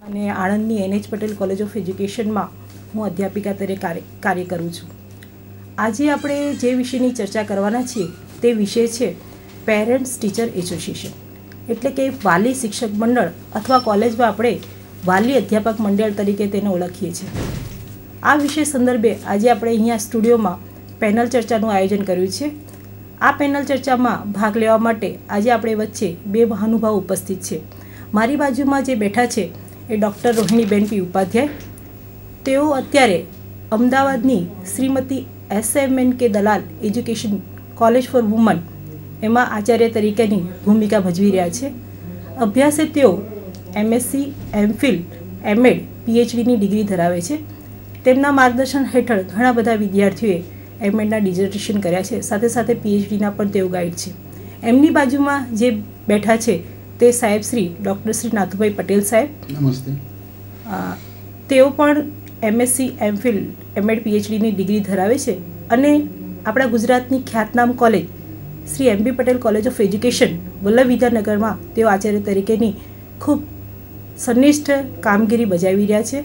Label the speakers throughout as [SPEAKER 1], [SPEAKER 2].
[SPEAKER 1] અને આણંદની NH Patel college of એજ્યુકેશનમાં હું અધ્યાપિકા તરીકે કાર્ય કરું છું. આજે આપણે જે વિષયની ચર્ચા કરવાના છીએ તે વિષય છે પેરેન્ટ્સ ટીચર એસોસિએશન, એટલે કે વાલી શિક્ષક મંડળ અથવા કોલેજમાં આપણે વાલી અધ્યાપક મંડળ તરીકે તેને ઓળખીએ છીએ. આ વિષય સંદર્ભે આજે આપણે અહીંયા સ્ટુડિયોમાં પેનલ ચર્ચાનું આયોજન કર્યું છે. આ પેનલ ચર્ચામાં ભાગ લેવા માટે આજે આપણે વચ્ચે બે મહાનુભાવ ઉપસ્થિત છે. મારી બાજુમાં જે બેઠા છે એ ડૉક્ટર રોહિણીબેન પી ઉપાધ્યાય. તેઓ અત્યારે અમદાવાદની શ્રીમતી SMNK દલાલ એજ્યુકેશન કોલેજ ફોર વુમન એમાં આચાર્ય તરીકેની ભૂમિકા ભજવી રહ્યા છે. અભ્યાસે તેઓ MSc, MPhil, MAd, PhDની ડિગ્રી ધરાવે છે. તેમના માર્ગદર્શન હેઠળ ઘણા બધા વિદ્યાર્થીઓએ MAdના ડિઝર્ટેશન કર્યા છે, સાથે સાથે PhDના પણ તેઓ ગાઈડ છે. એમની બાજુમાં જે બેઠા છે તે સાહેબ શ્રી ડૉક્ટર શ્રી નાથુભાઈ પટેલ સાહેબ.
[SPEAKER 2] નમસ્તે.
[SPEAKER 1] તેઓ પણ MSc, MPhil, MAd, PhDની ડિગ્રી ધરાવે છે અને આપણા ગુજરાતની ખ્યાતનામ college Shri MB Patel college of education વલ્લભ વિદ્યાનગરમાં તેઓ આચાર્ય તરીકેની ખૂબ સંનિષ્ઠ કામગીરી બજાવી રહ્યા છે.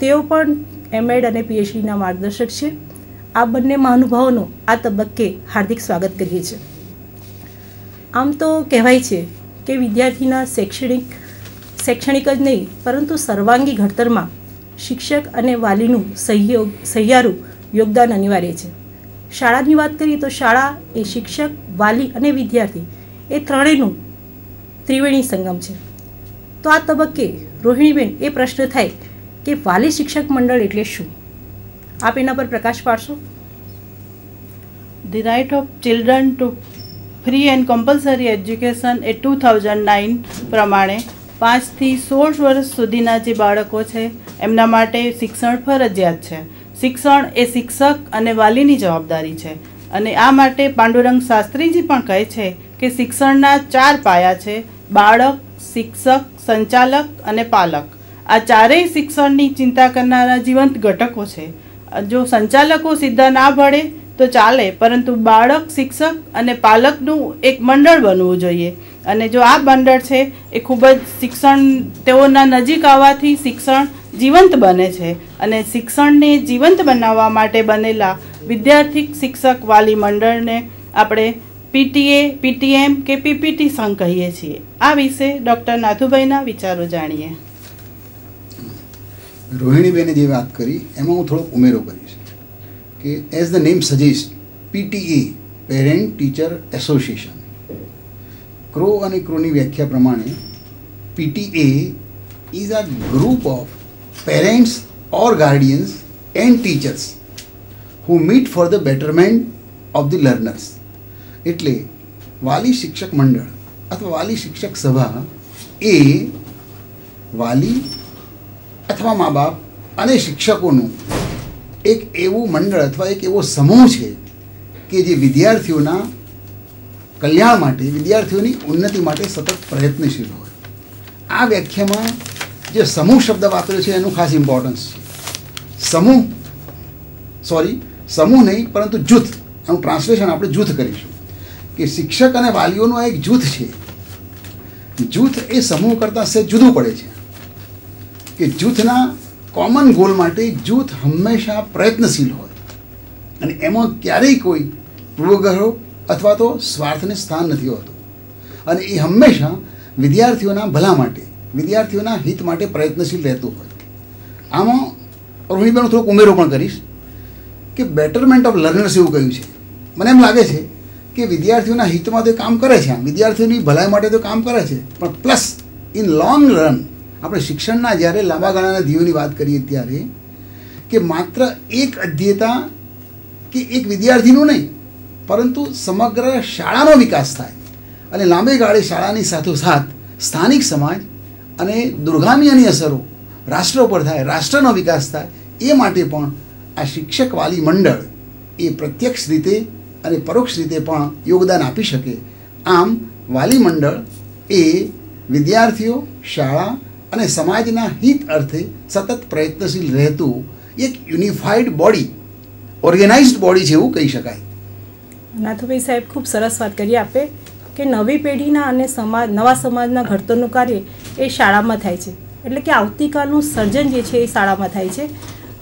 [SPEAKER 1] તેઓ પણ MAd અને PhDના માર્ગદર્શક છે. આ બંને મહાનુભાવોનું આ તબક્કે હાર્દિક સ્વાગત કરીએ છીએ. આમ તો કહેવાય છે કે વિદ્યાર્થીના શૈક્ષણિક જ નહીં પરંતુ સર્વાંગી ઘડતરમાં શિક્ષક અને વાલીનું સહિયારું યોગદાન અનિવાર્ય છે. શાળાની વાત કરીએ તો શાળા એ શિક્ષક, વાલી અને વિદ્યાર્થી એ ત્રણેયનું ત્રિવેણી સંગમ છે. તો આ તબક્કે રોહિણીબેન એ પ્રશ્ન થાય કે વાલી શિક્ષક મંડળ એટલે શું? આપ એના પર પ્રકાશ પાડશો?
[SPEAKER 3] The right of children to free and compulsory education એ 2009 પ્રમાણે 5 થી 16 વર્ષ સુધીના જે બાળકો છે એમના માટે શિક્ષણ ફરજિયાત છે. શિક્ષણ એ શિક્ષક અને વાલીની જવાબદારી છે અને આ માટે પાંડુરંગ શાસ્ત્રીજી પણ કહે છે કે શિક્ષણના 4 પાયા છે: બાળક, શિક્ષક, સંચાલક અને પાલક. આ ચારેય શિક્ષણની ચિંતા કરનારા જીવંત ઘટકો છે. જો સંચાલકો સીધા ના ભળે તો ચાલે, પરંતુ બાળક, શિક્ષક અને પાલકનું એક મંડળ બનવું જોઈએ. અને જો આ મંડળ છે એ ખૂબ જ શિક્ષણ તેઓના નજીક આવવાથી શિક્ષણ જીવંત બને છે અને શિક્ષણને જીવંત બનાવવા માટે બનેલા વિદ્યાર્થી શિક્ષક વાલી મંડળને આપણે PTA, PTM કે PPT સંઘ કહીએ છીએ. આ વિશે ડૉક્ટર નાથુભાઈના વિચારો જાણીએ.
[SPEAKER 2] રોહિણીબેને જે વાત કરી એમાં હું થોડોક ઉમેરો કરીશ કે as the name suggest, PTA parent teacher association. Crow અને ક્રોની વ્યાખ્યા પ્રમાણે PTA is a group of parents or guardians and teachers who meet for the betterment of the learners. એટલે વાલી શિક્ષક મંડળ અથવા વાલી શિક્ષક સભા એ વાલી અથવા મા બાપ અને શિક્ષકોનું એક એવું મંડળ અથવા એક એવો સમૂહ છે કે જે વિદ્યાર્થીઓના કલ્યાણ માટે, વિદ્યાર્થીઓની ઉન્નતિ માટે સતત પ્રયત્નશીલ હોય. આ વ્યાખ્યામાં જે સમૂહ શબ્દ વાપર્યો છે એનું ખાસ ઇમ્પોર્ટન્સ છે. સમૂહ નહીં પરંતુ જૂથ. આનું ટ્રાન્સલેશન આપણે જૂથ કરીશું કે શિક્ષક અને વાલીઓનું આ એક જૂથ છે. જૂથ એ સમૂહ કરતાં સહેજ જુદું પડે છે કે જૂથના કોમન ગોલ માટે જૂથ હંમેશા પ્રયત્નશીલ હોય અને એમાં ક્યારેય કોઈ પૂર્વગ્રહો અથવા તો સ્વાર્થને સ્થાન નથી હોતું અને એ હંમેશા વિદ્યાર્થીઓના ભલા માટે, વિદ્યાર્થીઓના હિત માટે પ્રયત્નશીલ રહેતું હોય. આમાં રોહિણીબેન થોડોક ઉમેરો પણ કરીશ કે બેટરમેન્ટ ઓફ લર્નર્સ એવું કહ્યું છે. મને એમ લાગે છે કે વિદ્યાર્થીઓના હિતમાં તો કામ કરે છે, વિદ્યાર્થીઓની ભલાઈ માટે તો કામ કરે છે, પણ પ્લસ ઇન લોંગ રન આપણે શિક્ષણના જ્યારે લાંબા ગાળાના ધ્યેયોની વાત કરીએ ત્યારે કે માત્ર એક અધ્યેતા કે એક વિદ્યાર્થીનું નહીં પરંતુ સમગ્ર શાળાનો વિકાસ થાય અને લાંબી ગાળે શાળાની સાથોસાથ સ્થાનિક સમાજ અને દુર્ગામીની અસરો રાષ્ટ્ર પર થાય, રાષ્ટ્રનો વિકાસ થાય, એ માટે પણ આ શિક્ષક વાલી મંડળ એ પ્રત્યક્ષ રીતે અને પરોક્ષ રીતે પણ યોગદાન આપી શકે. આમ વાલી મંડળ એ વિદ્યાર્થીઓ, શાળા અને સમાજના હિત અર્થે સતત પ્રયત્નશીલ રહેતું એક યુનિફાઈડ બોડી, ઓર્ગેનાઇઝડ બોડી છે એવું કહી શકાય.
[SPEAKER 1] નાથુભાઈ સાહેબ ખૂબ સરસ વાત કરી આપે કે નવી પેઢીના અને નવા સમાજના ઘડતરનું કાર્ય એ શાળામાં થાય છે. એટલે કે આવતીકાલનું સર્જન જે છે એ શાળામાં થાય છે.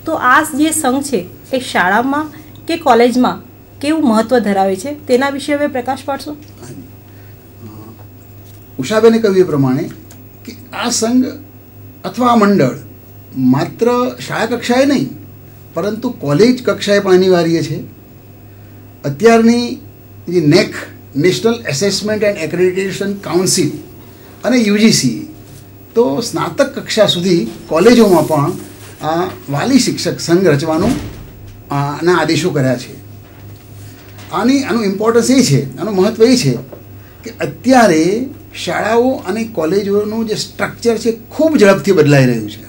[SPEAKER 1] તો આ જે સંઘ છે એ શાળામાં કે કોલેજમાં કેવું મહત્ત્વ ધરાવે છે તેના વિશે હવે પ્રકાશ પાડશો.
[SPEAKER 2] ઉષાબેને કહ્યું એ પ્રમાણે કે આ સંઘ અથવા આ મંડળ માત્ર શાળા કક્ષાએ નહીં પરંતુ કોલેજ કક્ષાએ પણ અનિવાર્ય છે. અત્યારની જે નેક national assessment and accreditation council અને યુજીસી તો સ્નાતક કક્ષા સુધી કોલેજોમાં પણ આ વાલી શિક્ષક સંઘ રચવાનું ના આદેશો કર્યા છે. આનું ઇમ્પોર્ટન્સ એ છે, આનું મહત્ત્વ એ છે કે અત્યારે શાળાઓ અને કોલેજોનું જે સ્ટ્રક્ચર છે ખૂબ ઝડપથી બદલાઈ રહ્યું છે.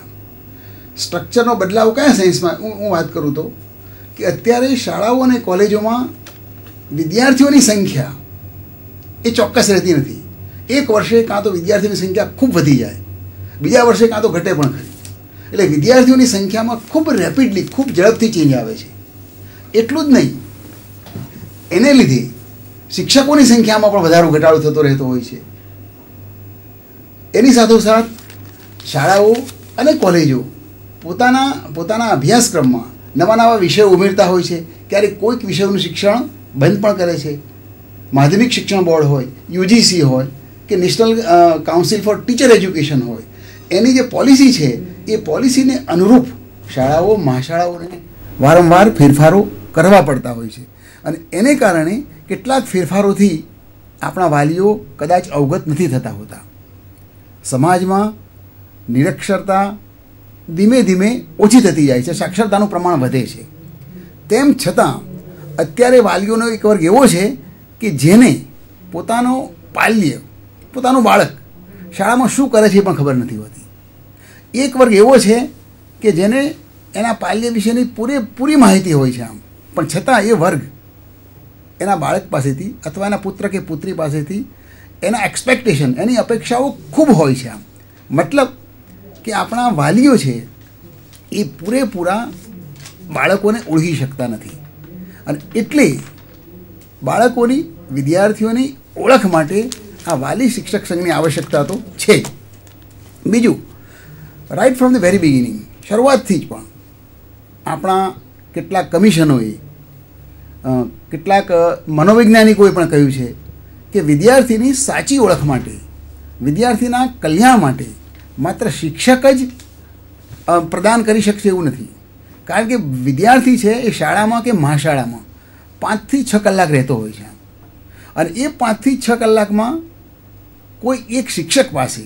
[SPEAKER 2] સ્ટ્રક્ચરનો બદલાવ કયા સેન્સમાં હું વાત કરું તો કે અત્યારે શાળાઓ અને કોલેજોમાં વિદ્યાર્થીઓની સંખ્યા એ ચોક્કસ રહેતી નથી. એક વર્ષે કાં તો વિદ્યાર્થીઓની સંખ્યા ખૂબ વધી જાય, બીજા વર્ષે કાં તો ઘટે પણ ખરી. એટલે વિદ્યાર્થીઓની સંખ્યામાં ખૂબ રેપિડલી, ખૂબ ઝડપથી ચેન્જ આવે છે. એટલું જ નહીં, એને લીધે શિક્ષકોની સંખ્યામાં પણ વધારો ઘટાડો થતો રહેતો હોય છે. એની સાથોસાથ શાળાઓ અને કોલેજો પોતાના અભ્યાસક્રમમાં નવા નવા વિષયો ઉમેરતા હોય છે. ક્યારેક કોઈક વિષયોનું શિક્ષણ બંધ પણ કરે છે. માધ્યમિક શિક્ષણ બોર્ડ હોય, યુજીસી હોય કે national council four teacher education હોય, એની જે પોલિસી છે એ પોલિસીને અનુરૂપ શાળાઓ મહાશાળાઓને વારંવાર ફેરફારો કરવા પડતા હોય છે. અને એને કારણે કેટલાક ફેરફારોથી આપણા વાલીઓ કદાચ અવગત નથી થતા હોતા. સમાજમાં નિરક્ષરતા ધીમે ધીમે ઓછી થતી જાય છે, સાક્ષરતાનું પ્રમાણ વધે છે. તેમ છતાં અત્યારે વાલીઓનો એક વર્ગ એવો છે કે જેને પોતાનું બાળક શાળામાં શું કરે છે એ પણ ખબર નથી હોતી. એક વર્ગ એવો છે કે જેને એના પાલ્ય વિશેની પૂરેપૂરી માહિતી હોય છે આમ, પણ છતાં એ વર્ગ એના બાળક પાસેથી અથવા એના પુત્ર કે પુત્રી પાસેથી એના એક્સપેક્ટેશન, એની અપેક્ષાઓ ખૂબ હોય છે આમ. મતલબ કે આપણા વાલીઓ છે એ પૂરેપૂરા બાળકોને ઓળખી શકતા નથી. અને એટલે બાળકોની, વિદ્યાર્થીઓની ઓળખ માટે આ વાલી શિક્ષક સંઘની આવશ્યકતા તો છે જ. બીજું, right from the very beginning, શરૂઆતથી જ પણ આપણા કેટલાક કમિશનોએ, કેટલાક મનોવૈજ્ઞાનિકોએ પણ કહ્યું છે કે વિદ્યાર્થીની સાચી ઓળખ માટે, વિદ્યાર્થીના કલ્યાણ માટે માત્ર શિક્ષક જ પ્રદાન કરી શકશે એવું નથી. કારણ કે વિદ્યાર્થી છે એ શાળામાં કે મહાશાળામાં 5 થી 6 કલાક રહેતો હોય છે. અને એ 5 થી 6 કલાકમાં કોઈ એક શિક્ષક પાસે,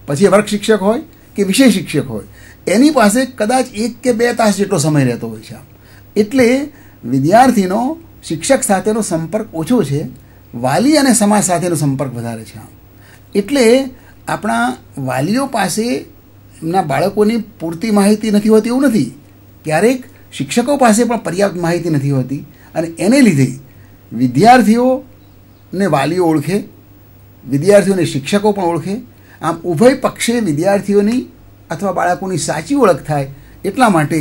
[SPEAKER 2] પછી વર્ગ શિક્ષક હોય કે વિષય શિક્ષક હોય, એની પાસે કદાચ 1 કે 2 તાસ જેટલો સમય રહેતો હોય છે. એટલે વિદ્યાર્થીનો શિક્ષક સાથેનો સંપર્ક ઓછો છે, વાલી અને સમાજ સાથેનો સંપર્ક વધારે છે. એટલે આપણા વાલીઓ પાસે એમના બાળકોની પૂરતી માહિતી નથી હોતી એવું નથી. ક્યારેક શિક્ષકો પાસે પણ પર્યાપ્ત માહિતી નથી હોતી. અને એને લીધે વિદ્યાર્થીઓને વાલીઓ ઓળખે, વિદ્યાર્થીઓને શિક્ષકો પણ ઓળખે. આમ ઉભય પક્ષે વિદ્યાર્થીઓની અથવા બાળકોની સાચી ઓળખ થાય એટલા માટે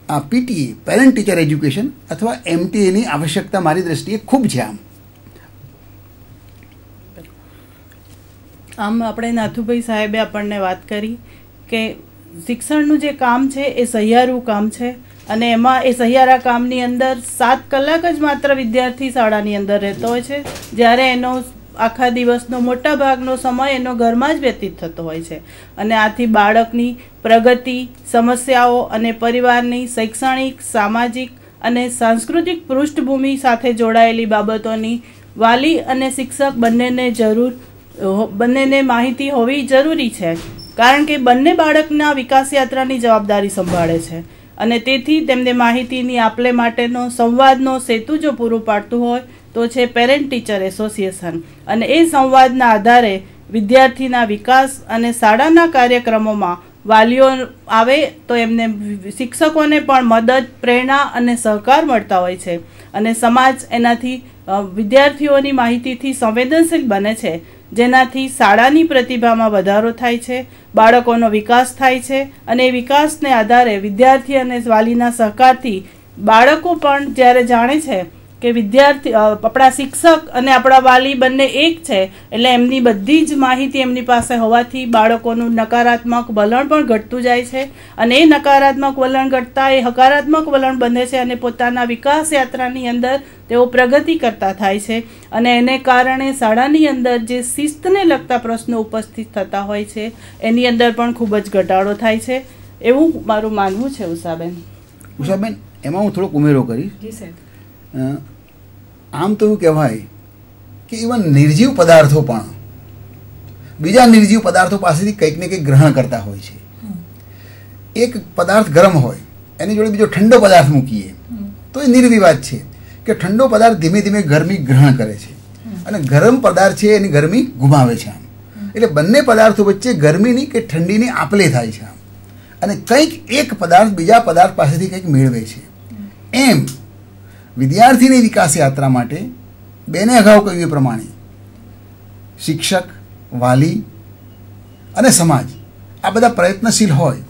[SPEAKER 2] આ પીટીએ, પેરેન્ટ ટીચર એજ્યુકેશન અથવા એમટીએની આવશ્યકતા મારી દ્રષ્ટિએ ખૂબ છે.
[SPEAKER 3] આમ આપણે નાથુભાઈ સાહેબે આપણને વાત કરી કે શિક્ષણનું જે કામ છે એ સહિયારું કામ છે. અને એમાં એ સહિયારા કામની અંદર 7 કલાક જ માત્ર વિદ્યાર્થી શાળાની અંદર રહેતો હોય છે, જ્યારે એનો આખા દિવસનો મોટા ભાગનો સમય એનો ઘરમાં જ વ્યતીત થતો હોય છે. અને આથી બાળકની પ્રગતિ, સમસ્યાઓ અને પરિવારની શૈક્ષણિક, સામાજિક અને સાંસ્કૃતિક પૃષ્ઠભૂમિ સાથે જોડાયેલી બાબતોની વાલી અને શિક્ષક બંનેને માહિતી હોવી જરૂરી છે. કારણ કે બંને બાળકના વિકાસ યાત્રાની જવાબદારી સંભાળે છે. અને તેથી તેમને માહિતીની આપલે માટેનો સંવાદનો સેતુ જો પૂરું પાડતું હોય તો છે પેરેન્ટ ટીચર એસોસિએશન. અને એ સંવાદના આધારે વિદ્યાર્થીના વિકાસ અને શાળાના કાર્યક્રમોમાં વાલીઓ આવે તો એમને શિક્ષકોને પણ મદદ, પ્રેરણા અને સહકાર મળતા હોય છે. અને સમાજ એનાથી વિદ્યાર્થીઓની માહિતીથી સંવેદનશીલ બને છે, જેનાથી શાળાની પ્રતિભામાં વધારો થાય છે, બાળકોનો વિકાસ થાય છે. અને એ વિકાસને આધારે વિદ્યાર્થી અને વાલીના સહકારથી બાળકો પણ જ્યારે જાણે છે કે વિદ્યાર્થી આપણા શિક્ષક અને આપણા વાલી બંને એક છે, એટલે એમની બધી જ માહિતી એમની પાસે હોવાથી બાળકોનું નકારાત્મક વલણ પણ ઘટતું જાય છે, અને એ નકારાત્મક વલણ ઘટતા એ હકારાત્મક વલણ બને છે, અને પોતાના વિકાસ યાત્રાની અંદર તેઓ પ્રગતિ કરતા થાય છે, અને એને કારણે શાળાની અંદર જે શિસ્તને લગતા પ્રશ્નો ઉપસ્થિત થતા હોય છે એની અંદર પણ ખૂબ જ ઘટાડો થાય છે, એવું મારું માનવું છે.
[SPEAKER 2] ઉષાબેન, એમાં હું થોડોક ઉમેરો કરીશ.
[SPEAKER 1] જી સાહેબ.
[SPEAKER 2] આમ તો એવું કહેવાય કે ઇવન નિર્જીવ પદાર્થો પણ બીજા નિર્જીવ પદાર્થો પાસેથી કંઈક ને કંઈક ગ્રહણ કરતા હોય છે. એક પદાર્થ ગરમ હોય, એની જોડે બીજો ઠંડો પદાર્થ મૂકીએ તો એ નિર્વિવાદ છે કે ઠંડો પદાર્થ ધીમે ધીમે ગરમી ગ્રહણ કરે છે, અને ગરમ પદાર્થ છે એની ગરમી ગુમાવે છે. આમ એટલે બંને પદાર્થો વચ્ચે ગરમીની કે ઠંડીની આપલે થાય છે, અને કંઈક એક પદાર્થ બીજા પદાર્થ પાસેથી કંઈક મેળવે છે. એમ વિદ્યાર્થીની વિકાસ યાત્રા માટે બેને અગાઉ કહ્યું એ પ્રમાણે શિક્ષક, વાલી અને સમાજ આ બધા પ્રયત્નશીલ હોય,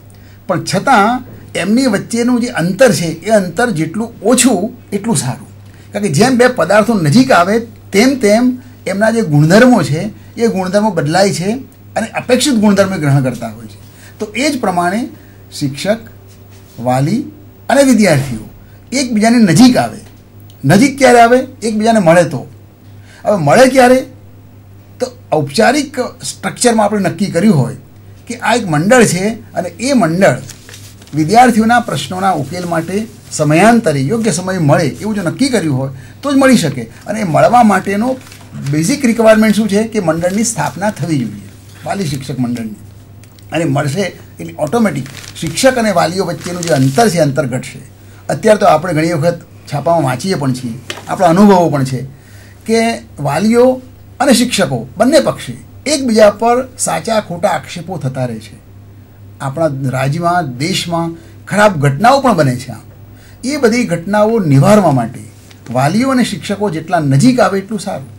[SPEAKER 2] પણ છતાં એમની વચ્ચેનું જે અંતર છે એ અંતર જેટલું ઓછું એટલું સારું. કારણ કે જેમ બે પદાર્થો નજીક આવે તેમ તેમ એમના જે ગુણધર્મો છે એ ગુણધર્મો બદલાય છે, અને અપેક્ષિત ગુણધર્મો ગ્રહણ કરતા હોય છે. તો એ જ પ્રમાણે શિક્ષક, વાલી અને વિદ્યાર્થીઓ એકબીજાની નજીક આવે. નજીક ક્યારે આવે? એકબીજાને મળે તો. હવે મળે ક્યારે? તો ઔપચારિક સ્ટ્રક્ચરમાં આપણે નક્કી કર્યું હોય કે આ એક મંડળ છે, અને એ મંડળ વિદ્યાર્થીઓના પ્રશ્નોના ઉકેલ માટે સમયાંતરે યોગ્ય સમય મળે એવું જો નક્કી કર્યું હોય તો જ મળી શકે. અને એ મળવા માટેનો બેઝિક રિક્વાયરમેન્ટ શું છે કે મંડળની સ્થાપના થવી જોઈએ, વાલી શિક્ષક મંડળની. અને મળશે એટલે ઓટોમેટિક શિક્ષક અને વાલીઓ વચ્ચેનું જે અંતર છે અંતર ઘટશે. અત્યારે તો આપણે ઘણી વખત છાપામાં વાંચીએ પણ છીએ, આપણા અનુભવો પણ છે કે વાલીઓ અને શિક્ષકો બંને પક્ષે એકબીજા પર સાચા ખોટા આક્ષેપો થતા રહે છે. આપણા રાજ્યમાં, દેશમાં ખરાબ ઘટનાઓ પણ બને છે. એ બધી ઘટનાઓ નિવારવા માટે વાલીઓ અને શિક્ષકો જેટલા નજીક આવે એટલું સારું.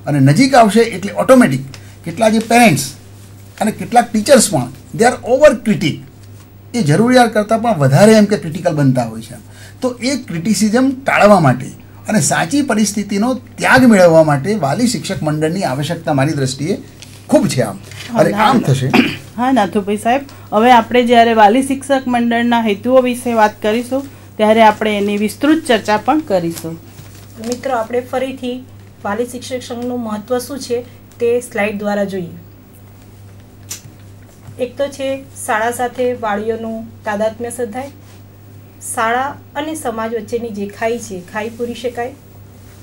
[SPEAKER 2] અને નજીક આવશે એટલે ઓટોમેટિક કેટલા જે પેરેન્ટ્સ અને કેટલાક ટીચર્સ પણ દે આર ઓવર ક્રિટિક, એ જરૂરિયાત કરતાં પણ વધારે એમ કે ક્રિટિકલ બનતા હોય છે. તો એ ક્રિટિસિઝમ ટાળવા માટે અને સાચી પરિસ્થિતિનો ત્યાગ મેળવવા માટે વાલી શિક્ષક મંડળની આવશ્યકતા મારી દ્રષ્ટિએ ખૂબ છે. અને આમ થશે.
[SPEAKER 3] હા નાથુભાઈ સાહેબ, હવે આપણે જ્યારે વાલી શિક્ષક મંડળના હેતુઓ વિશે વાત કરીશું ત્યારે આપણે એની વિસ્તૃત ચર્ચા પણ કરીશું.
[SPEAKER 1] મિત્રો, આપણે ફરીથી વાલી શિક્ષક સંઘનું મહત્વ શું છે તે સ્લાઇડ દ્વારા જોઈએ. એક તો છે શાળા સાથે વાલીઓનું તાદાત્મ્ય સધાય, શાળા અને સમાજ વચ્ચેની જે ખાઈ છે ખાઈ પૂરી શકાય,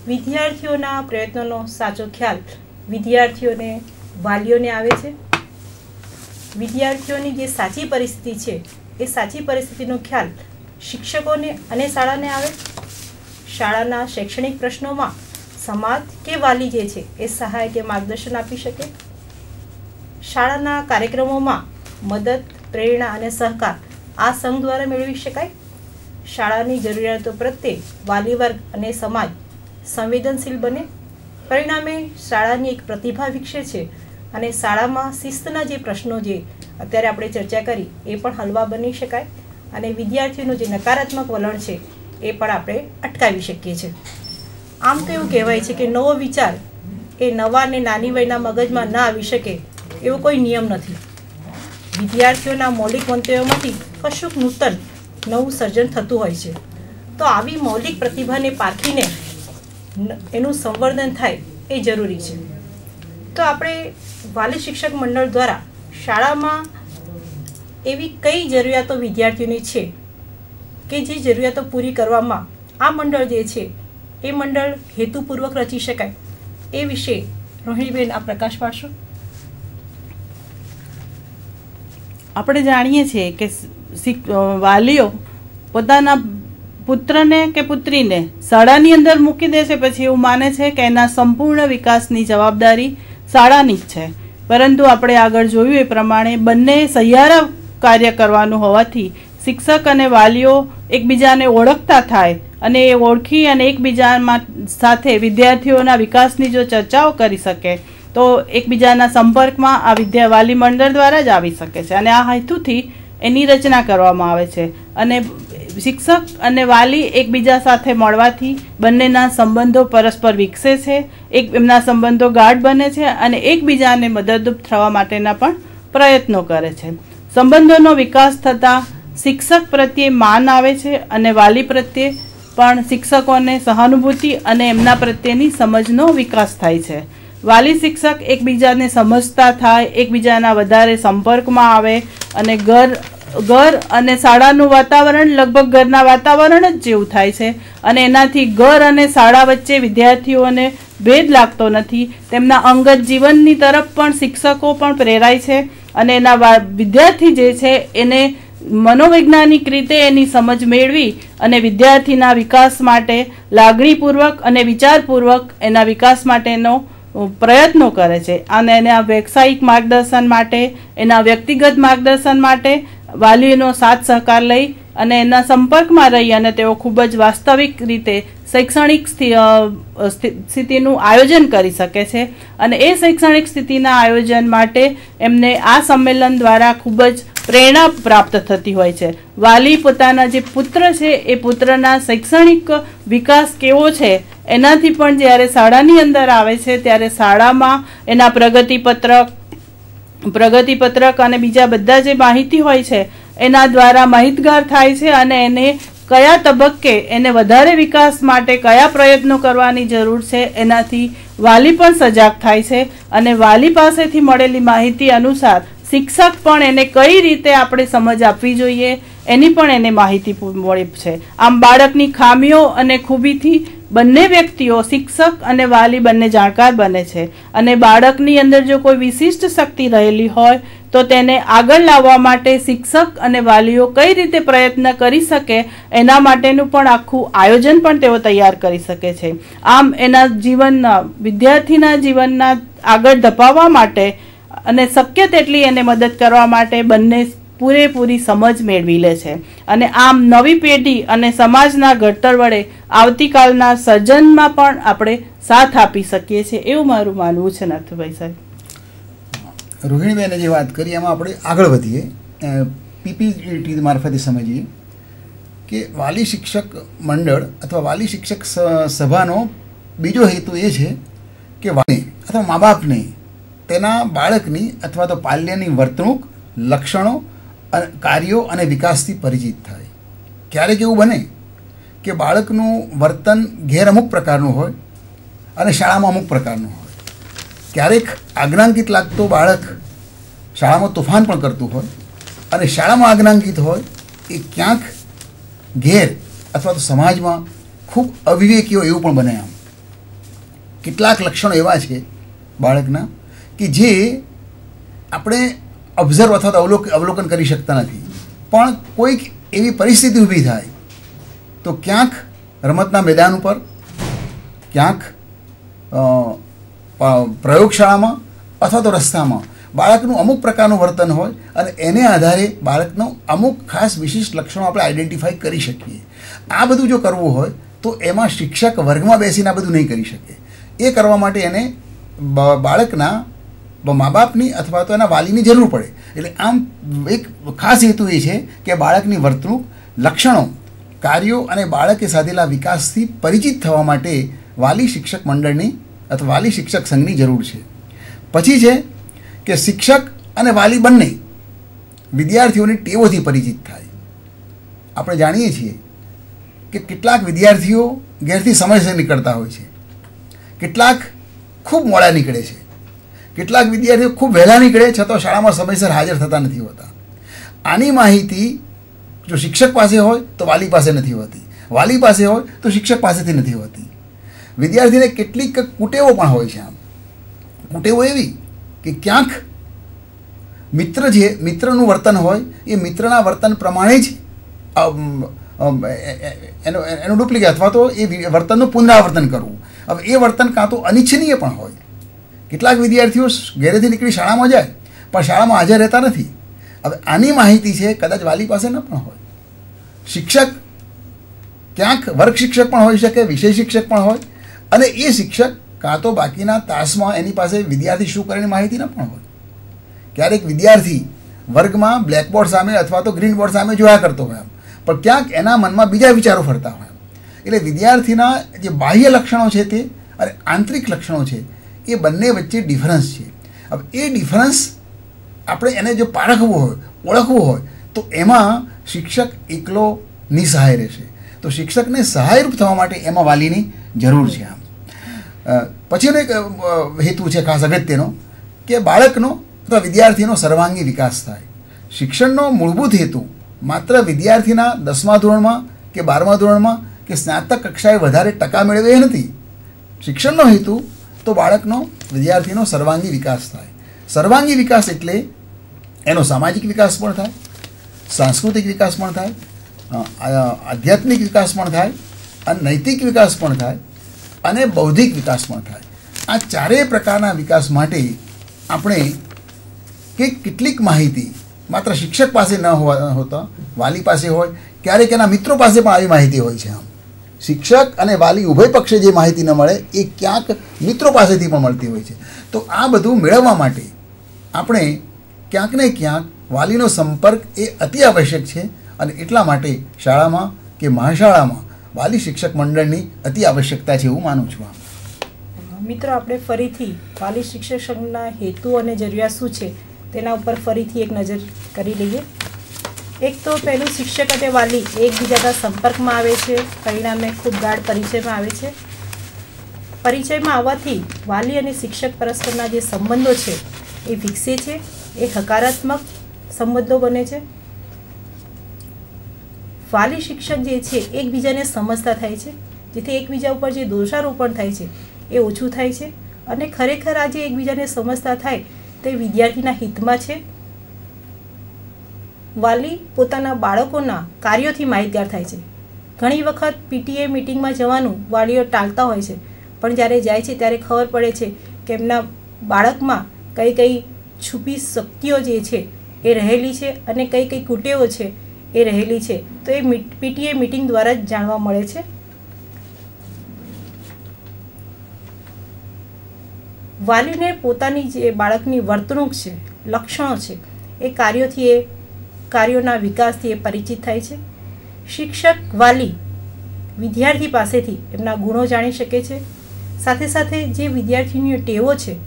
[SPEAKER 1] વિદ્યાર્થીઓના પ્રયત્નોનો સાચો ખ્યાલ વિદ્યાર્થીઓને વાલીઓને આવે છે, વિદ્યાર્થીઓની જે સાચી પરિસ્થિતિ છે એ સાચી પરિસ્થિતિનો ખ્યાલ શિક્ષકોને અને શાળાને આવે, શાળાના શૈક્ષણિક પ્રશ્નોમાં સમાજ કે વાલી જે છે એ સહાય કે માર્ગદર્શન આપી શકે, શાળાના કાર્યક્રમોમાં મદદ, પ્રેરણા અને સહકાર આ સંઘ દ્વારા મેળવી શકાય, શાળાની જરૂરિયાતો પ્રત્યે વાલી વર્ગ અને સમાજ સંવેદનશીલ બને, પરિણામે શાળાની એક પ્રતિભા વિકસે છે, અને શાળામાં શિસ્તના જે પ્રશ્નો જે અત્યારે આપણે ચર્ચા કરી એ પણ હળવા બની શકાય, અને વિદ્યાર્થીઓનું જે નકારાત્મક વલણ છે એ પણ આપણે અટકાવી શકીએ છીએ. આમ તો એવું કહેવાય છે કે નવો વિચાર એ નવા અને નાની વયના મગજમાં ના આવી શકે એવો કોઈ નિયમ નથી. વિદ્યાર્થીઓના મૌલિક મંતવ્યોમાંથી કશુંક નૂતન નવું સર્જન થતું હોય છે. તો આવી મૌલિક પ્રતિભાને પારખીને એનું સંવર્ધન થાય એ જરૂરી છે. તો આપણે વાલી શિક્ષક મંડળ દ્વારા શાળામાં એવી કઈ જરૂરિયાતો વિદ્યાર્થીઓની છે કે જે જરૂરિયાતો પૂરી કરવામાં આ મંડળ જે છે એ મંડળ હેતુપૂર્વક રચી શકાય એ વિશે રોહિણીબેન આ પ્રકાશ પાડશો.
[SPEAKER 3] આપણે જાણીએ છીએ કે વાલીઓ પોતાના પુત્રને કે પુત્રીને શાળાની અંદર મૂકી દે છે, પછી એવું માને છે કે એના સંપૂર્ણ વિકાસની જવાબદારી શાળાની જ છે. પરંતુ આપણે આગળ જોયું એ પ્રમાણે બંને સહિયારા કાર્ય કરવાનું હોવાથી શિક્ષક અને વાલીઓ એકબીજાને ઓળખતા થાય અને એ ઓળખી અને એકબીજા સાથે વિદ્યાર્થીઓના વિકાસની જો ચર્ચાઓ કરી શકે તો એકબીજાના સંપર્કમાં આ વાલી મંડળ દ્વારા જ આવી શકે છે. અને આ હેતુથી એની રચના કરવામાં આવે છે. અને શિક્ષક અને વાલી એકબીજા સાથે મળવાથી બંનેના સંબંધો પરસ્પર વિકસે છે, એમના સંબંધો ગાઢ બને છે અને એકબીજાને મદદરૂપ થવા માટેના પણ પ્રયત્નો કરે છે. સંબંધોનો વિકાસ થતાં શિક્ષક પ્રત્યે માન આવે છે અને વાલી પ્રત્યે પણ શિક્ષકોને સહાનુભૂતિ અને એમના પ્રત્યેની સમજનો વિકાસ થાય છે. વાલી શિક્ષક એકબીજાને સમજતા થાય, એકબીજાના વધારે સંપર્કમાં આવે અને ઘર અને શાળાનું વાતાવરણ લગભગ ઘરના વાતાવરણ જ જેવું થાય છે અને એનાથી ઘર અને શાળા વચ્ચે વિદ્યાર્થીઓને ભેદ લાગતો નથી. તેમના અંગત જીવનની તરફ પણ શિક્ષકો પણ પ્રેરાય છે અને એના વિદ્યાર્થી જે છે એને મનોવૈજ્ઞાનિક રીતે એની સમજ મેળવી અને વિદ્યાર્થીના વિકાસ માટે લાગણીપૂર્વક અને વિચારપૂર્વક એના વિકાસ માટેનો પ્રયત્નો કરે છે અને એના વ્યવસાયિક માર્ગદર્શન માટે, એના વ્યક્તિગત માર્ગદર્શન માટે વાલીઓનો સાથ સહકાર લઈ અને એના સંપર્કમાં રહી અને તેઓ ખૂબ જ વાસ્તવિક રીતે શૈક્ષણિક સ્થિતિનું આયોજન કરી શકે છે. અને એ શૈક્ષણિક સ્થિતિના આયોજન માટે એમને આ સંમેલન દ્વારા ખૂબ જ પ્રેરણા પ્રાપ્ત થતી હોય છે. વાલી પોતાના જે પુત્ર છે એ પુત્રના શૈક્ષણિક વિકાસ કેવો છે એનાથી પણ જ્યારે શાળાની અંદર આવે છે ત્યારે શાળામાં એના પ્રગતિપત્રક અને બીજા બધા જે માહિતી હોય છે એના દ્વારા માહિતગાર થાય છે અને એને કયા તબક્કે એને વધારે વિકાસ માટે કયા પ્રયત્નો કરવાની જરૂર છે એનાથી વાલી પણ સજાગ થાય છે અને વાલી પાસેથી મળેલી માહિતી અનુસાર શિક્ષક પણ એને કઈ રીતે આપણે સમજ આપવી જોઈએ એની પણ એને માહિતી મળે છે. આમ બાળકની ખામીઓ અને ખૂબીથી બંને વ્યક્તિઓ શિક્ષક અને વાલી બંને જાણકાર બને છે અને બાળકની અંદર જો કોઈ વિશિષ્ટ શક્તિ રહેલી હોય તો તેને આગળ લાવવા માટે શિક્ષક અને વાલીઓ કઈ રીતે પ્રયત્ન કરી શકે એના માટેનું પણ આખું આયોજન પણ તેઓ તૈયાર કરી શકે છે. આમ એના જીવનના વિદ્યાર્થીના જીવનના આગળ ધપાવવા માટે અને શક્ય તેટલી એને મદદ કરવા માટે બંને પૂરેપૂરી સમજ મેળવી લે છે અને આમ નવી પેઢી અને સમાજના ઘડતર વડે આવતીકાલના સર્જનમાં પણ આપણે સાથ આપી શકીએ છીએ એવું મારું માનવું છે. નાથુભાઈ સાહેબ,
[SPEAKER 2] રોહિણીબેને જે વાત કરી એમાં આપણે આગળ વધીએ, પીપીટી મારફતે સમજીએ કે વાલી શિક્ષક મંડળ અથવા વાલી શિક્ષક સભાનો બીજો હેતુ એ છે કે વાલી અથવા મા બાપને તેના બાળકની અથવા તો પાલ્યની વર્તણૂક, લક્ષણો, કાર્યો અને વિકાસથી પરિચિત થાય. ક્યારેક એવું બને કે બાળકનું વર્તન ઘેર અમુક પ્રકારનું હોય અને શાળામાં અમુક પ્રકારનું હોય. ક્યારેક આજ્ઞાંકિત લાગતો બાળક શાળામાં તોફાન પણ કરતું હોય અને શાળામાં આજ્ઞાંકિત હોય એ ક્યાંક ઘેર અથવા તો સમાજમાં ખૂબ અવિવેકી હોય એવું પણ બને. આમ કેટલાક લક્ષણો એવા છે બાળકના કે જે આપણે ઓબ્ઝર્વ અથવા તો અવલોકન કરી શકતા નથી, પણ કોઈક એવી પરિસ્થિતિ ઊભી થાય તો ક્યાંક રમતના મેદાન ઉપર, ક્યાંક પ્રયોગશાળામાં અથવા તો રસ્તામાં બાળકનું અમુક પ્રકારનું વર્તન હોય અને એને આધારે બાળકનું અમુક ખાસ વિશિષ્ટ લક્ષણો આપણે આઈડેન્ટિફાઈ કરી શકીએ. આ બધું જો કરવું હોય તો એમાં શિક્ષક વર્ગમાં બેસીને આ બધું નહીં કરી શકે. એ કરવા માટે એને બાળકના મા બાપની અથવા તો એના વાલીની જરૂર પડે. એટલે આમ એક ખાસ હેતુ એ છે કે બાળકની વર્તણૂક, લક્ષણો, કાર્યો અને બાળકે સાધેલા વિકાસથી પરિચિત થવા માટે વાલી શિક્ષક મંડળની અથવા વાલી શિક્ષક સંઘની જરૂર છે. પછી છે કે શિક્ષક અને વાલી બંને વિદ્યાર્થીઓની ટેવોથી પરિચિત થાય. આપણે જાણીએ છીએ કે કેટલાક વિદ્યાર્થીઓ ઘેરથી સમયસર નીકળતા હોય છે, કેટલાક ખૂબ મોડા નીકળે છે, કેટલાક વિદ્યાર્થીઓ ખૂબ વહેલા નીકળે છતાં શાળામાં સમયસર હાજર થતા નથી હોતા. આની માહિતી જો શિક્ષક પાસે હોય તો વાલી પાસે નથી હોતી, વાલી પાસે હોય તો શિક્ષક પાસેથી નથી હોતી. વિદ્યાર્થીને કેટલીક કુટેવો પણ હોય છે. આમ કુટેવો એવી કે ક્યાંક મિત્રનું વર્તન હોય એ મિત્રના વર્તન પ્રમાણે જ એનું ડુપ્લિકેટ અથવા તો એ વર્તનનું પુનરાવર્તન કરવું. હવે એ વર્તન કાં તો અનિચ્છનીય પણ હોય. કેટલાક વિદ્યાર્થીઓ ઘરેથી નીકળી શાળામાં જાય પણ શાળામાં હાજર રહેતા નથી. હવે આની માહિતી છે કદાચ વાલી પાસે ન પણ હોય. શિક્ષક ક્યાંક વર્ગ શિક્ષક પણ હોઈ શકે, વિષય શિક્ષક પણ હોય અને એ શિક્ષક કાં તો બાકીના તાસમાં એની પાસે વિદ્યાર્થી શું કરે એની માહિતી ન પણ હોય. ક્યારેક વિદ્યાર્થી વર્ગમાં બ્લેકબોર્ડ સામે અથવા તો ગ્રીન બોર્ડ સામે જોયા કરતો હોય પણ ક્યાંક એના મનમાં બીજા વિચારો ફરતા હોય. એટલે વિદ્યાર્થીના જે બાહ્ય લક્ષણો છે તે અને આંતરિક લક્ષણો છે એ બંને વચ્ચે ડિફરન્સ છે. હવે એ ડિફરન્સ આપણે એને જો પારખવું હોય, ઓળખવું હોય, તો એમાં શિક્ષક એકલો નિસહાય રહેશે. તો શિક્ષકને સહાયરૂપ થવા માટે એમાં વાલીની જરૂર છે. પછીનો એક હેતુ છે ખાસ અગત્યનો, કે બાળકનો અથવા વિદ્યાર્થીનો સર્વાંગી વિકાસ થાય. શિક્ષણનો મૂળભૂત હેતુ માત્ર વિદ્યાર્થીના 10મા ધોરણમાં કે 12મા ધોરણમાં કે સ્નાતક કક્ષાએ વધારે ટકા મેળવે એ નથી. શિક્ષણનો હેતુ તો બાળકનો, વિદ્યાર્થીનો સર્વાંગી વિકાસ થાય. સર્વાંગી વિકાસ એટલે એનો સામાજિક વિકાસ પણ થાય, સાંસ્કૃતિક વિકાસ પણ થાય, આધ્યાત્મિક વિકાસ પણ થાય, અને નૈતિક વિકાસ પણ થાય, અને બૌદ્ધિક વિકાસ પણ થાય. આ ચારેય પ્રકારના વિકાસ માટે આપણે કેટલીક માહિતી માત્ર શિક્ષક પાસે ન હોતા વાલી પાસે હોય, ક્યારેક એના મિત્રો પાસે પણ આવી માહિતી હોય છે. આમ શિક્ષક અને વાલી ઉભય પક્ષે જે માહિતી ન મળે એ ક્યાંક મિત્રો પાસેથી પણ મળતી હોય છે. તો આ બધું મેળવવા માટે આપણે ક્યાંક ને ક્યાંક વાલીનો સંપર્ક એ અતિ આવશ્યક છે. અને એટલા માટે શાળામાં કે મહાશાળામાં વાલી શિક્ષક મંડળની અતિ આવશ્યકતા છે એવું માનું છું.
[SPEAKER 1] મિત્રો, આપણે ફરીથી વાલી શિક્ષક સંઘના હેતુ અને જરૂરિયાત શું છે તેના ઉપર ફરીથી એક નજર કરી લઈએ. એક તો પહેલું, શિક્ષક અને વાલી એકબીજાના સંપર્કમાં આવે છે, પરિણામે ખૂબ ગાઢ પરિચયમાં આવે છે. પરિચયમાં આવવાથી વાલી અને શિક્ષક પરસ્પરના જે સંબંધો છે એ વિકસે છે, એ હકારાત્મક સંબંધો બને છે. વાલી શિક્ષક જે છે એકબીજાને સમજતા થાય છે, જેથી એકબીજા ઉપર જે દોષારોપણ થાય છે એ ઓછું થાય છે. અને ખરેખર આ જે એકબીજાને સમજતા થાય તે વિદ્યાર્થીના હિતમાં છે. વાલી પોતાના બાળકોના કાર્યોથી માહિતગાર થાય છે. ઘણી વખત પીટીએ મિટિંગમાં જવાનું વાલીઓ ટાળતા હોય છે, પણ જ્યારે જાય છે ત્યારે ખબર પડે છે કે એમના બાળકમાં કઈ કઈ છુપી શક્તિઓ જે છે એ રહેલી છે અને કઈ કઈ કુટેવો છે એ રહેલી છે. તો એ પીટીએ મિટિંગ દ્વારા જ જાણવા મળે છે. વાલીને પોતાની જે બાળકની વર્તણૂક છે, લક્ષણો છે, એ કાર્યોના વિકાસથી એ પરિચિત થાય છે. શિક્ષક વાલી વિદ્યાર્થી પાસેથી એમના ગુણો જાણી શકે છે. સાથે સાથે જે વિદ્યાર્થીની ટેવો છે,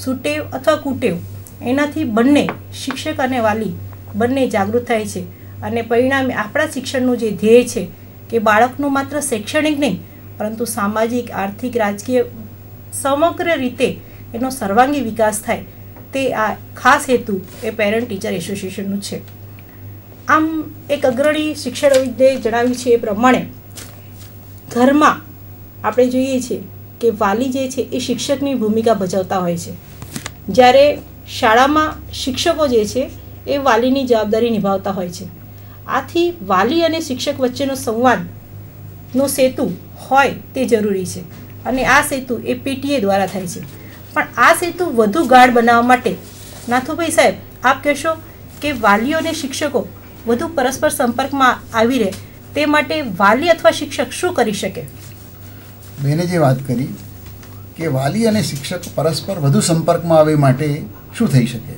[SPEAKER 1] સુટેવ અથવા કુટેવ, એનાથી બંને શિક્ષક અને વાલી બંને જાગૃત થાય છે. અને પરિણામે આપણા શિક્ષણનું જે ધ્યેય છે કે બાળકનું માત્ર શૈક્ષણિક નહીં પરંતુ સામાજિક, આર્થિક, રાજકીય સમગ્ર રીતે એનો સર્વાંગી વિકાસ થાય, તે આ ખાસ હેતુ એ પેરેન્ટ ટીચર એસોસિએશનનું છે. આમ એક અગ્રણી શિક્ષણવિદે જણાવ્યું છે એ પ્રમાણે ઘરમાં આપણે જોઈએ છીએ કે વાલી જે છે એ શિક્ષકની ભૂમિકા ભજવતા હોય છે, જ્યારે શાળામાં શિક્ષકો જે છે એ વાલીની જવાબદારી નિભાવતા હોય છે. આથી વાલી અને શિક્ષક વચ્ચેનો સંવાદનો સેતુ હોય તે જરૂરી છે, અને આ સેતુ એ પીટીએ દ્વારા થાય છે. પણ આ સેતુ વધુ ગાઢ બનાવવા માટે નાથુભાઈ સાહેબ, આપ કહેશો કે વાલીઓ અને શિક્ષકો વધુ પરસ્પર સંપર્કમાં આવી રહે તે માટે વાલી અથવા શિક્ષક શું કરી શકે?
[SPEAKER 2] બેને જે વાત કરી કે વાલી અને શિક્ષક પરસ્પર વધુ સંપર્કમાં આવે માટે શું થઈ શકે,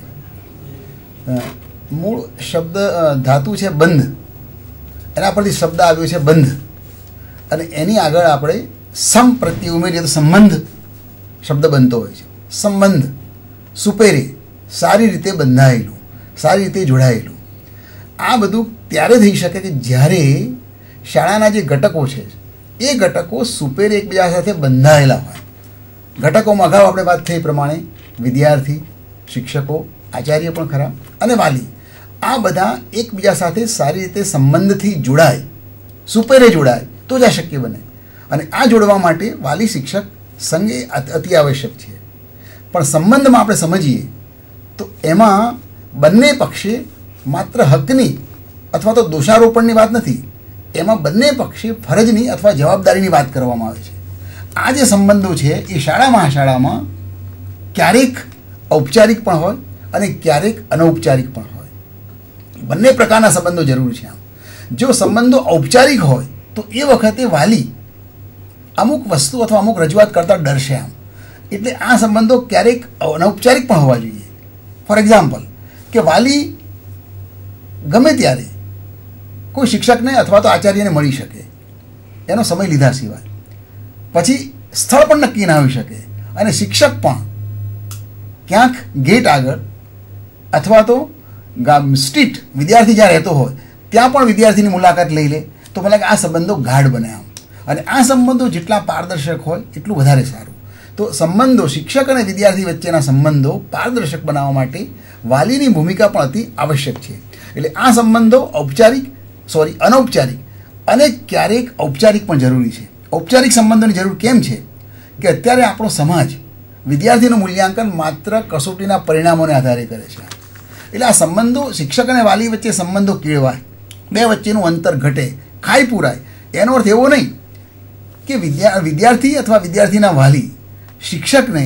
[SPEAKER 2] મૂળ શબ્દ ધાતુ છે બંધ, એના પરથી શબ્દ આવ્યો છે બંધ, અને એની આગળ આપણે સમ પ્રત્યે ઉમેરીએ તો સંબંધ શબ્દ બનતો હોય છે. સંબંધ, સુપેરે, સારી રીતે બંધાયેલું, સારી રીતે જોડાયેલું. આ બધું ત્યારે થઈ શકે કે જ્યારે શાળાના જે ઘટકો છે એ ઘટકો સુપેરે એકબીજા સાથે બંધાયેલા હોય. ઘટકોમાં અગાઉ આપણે વાત થઈ પ્રમાણે વિદ્યાર્થી, શિક્ષકો, આચાર્ય પણ ખરા, અને વાલી, આ બધા એકબીજા સાથે સારી રીતે સંબંધથી જોડાય, સુપેરે જોડાય તો જ આ શક્ય બને. અને આ જોડવા માટે વાલી શિક્ષક સંઘ એ અતિ આવશ્યક છે. પણ સંબંધમાં આપણે સમજીએ તો એમાં બંને પક્ષે માત્ર હકની અથવા તો દોષારોપણની વાત નથી, એમાં બંને પક્ષે ફરજની અથવા જવાબદારીની વાત કરવામાં આવે છે. આ જે સંબંધો છે એ શાળામાં ક્યારેક ઔપચારિક પણ હોય અને ક્યારેક અનૌપચારિક પણ હોય. બંને પ્રકારના સંબંધો જરૂર છે. આમ જો સંબંધો ઔપચારિક હોય તો એ વખતે વાલી અમુક વસ્તુ અથવા અમુક રજૂઆત કરતાં ડરશે. આમ એટલે આ સંબંધો ક્યારેક અનૌપચારિક પણ હોવા જોઈએ. ફોર એક્ઝામ્પલ, કે વાલી ગમે ત્યારે કોઈ શિક્ષકને અથવા તો આચાર્યને મળી શકે એનો સમય લીધા સિવાય. પછી સ્થળ પણ નક્કી ના હોઈ શકે અને શિક્ષક પણ ક્યાંક ગેટ આગળ અથવા તો સ્ટ્રીટ વિદ્યાર્થી જ્યાં રહેતો હોય ત્યાં પણ વિદ્યાર્થીની મુલાકાત લઈ લે તો મને લાગે આ સંબંધો ગાઢ બને આમ. અને આ સંબંધો જેટલા પારદર્શક હોય એટલું વધારે સારું. તો સંબંધો, શિક્ષક અને વિદ્યાર્થી વચ્ચેના સંબંધો પારદર્શક બનાવવા માટે વાલીની ભૂમિકા પણ અતિ આવશ્યક છે. એટલે આ સંબંધો અનૌપચારિક અને ક્યારેક ઔપચારિક પણ જરૂરી છે. ઔપચારિક સંબંધોની જરૂર કેમ છે કે અત્યારે આપણો સમાજ વિદ્યાર્થીનું મૂલ્યાંકન માત્ર કસોટીના પરિણામોને આધારે કરે છે. એટલે આ સંબંધો, શિક્ષક અને વાલી વચ્ચે સંબંધો કેળવાય, બે વચ્ચેનું અંતર ઘટે, ખાઈ પૂરાય. એનો અર્થ એવો નહીં કે વિદ્યાર્થી અથવા વિદ્યાર્થીના વાલી શિક્ષકને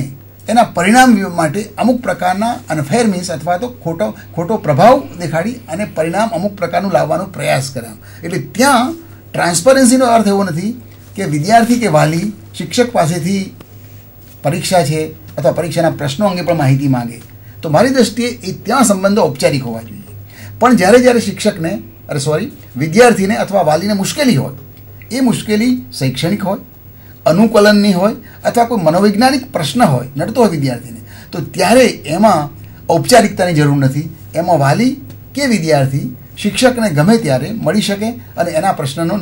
[SPEAKER 2] એના પરિણામ માટે અમુક પ્રકારના અનફેર મીન્સ અથવા તો ખોટો પ્રભાવ દેખાડી અને પરિણામ અમુક પ્રકારનું લાવવાનો પ્રયાસ કરે. એટલે ત્યાં ટ્રાન્સપરન્સીનો અર્થ એવો નથી કે વિદ્યાર્થી કે વાલી શિક્ષક પાસેથી પરીક્ષા છે અથવા પરીક્ષાના પ્રશ્નો અંગે પણ માહિતી માંગે. તો મારી દૃષ્ટિએ ત્યાં સંબંધો ઔપચારિક હોવા જોઈએ. પણ જ્યારે શિક્ષકને વિદ્યાર્થીને અથવા વાલીને મુશ્કેલી હોય, એ મુશ્કેલી શૈક્ષણિક હોય, અનુકૂલનની હોય અથવા કોઈ મનોવૈજ્ઞાનિક પ્રશ્ન હોય, નડતો હોય વિદ્યાર્થીને, તો ત્યારે એમાં ઔપચારિકતાની જરૂર નથી. એમાં વાલી કે વિદ્યાર્થી શિક્ષકને ગમે ત્યારે મળી શકે અને એના પ્રશ્નનો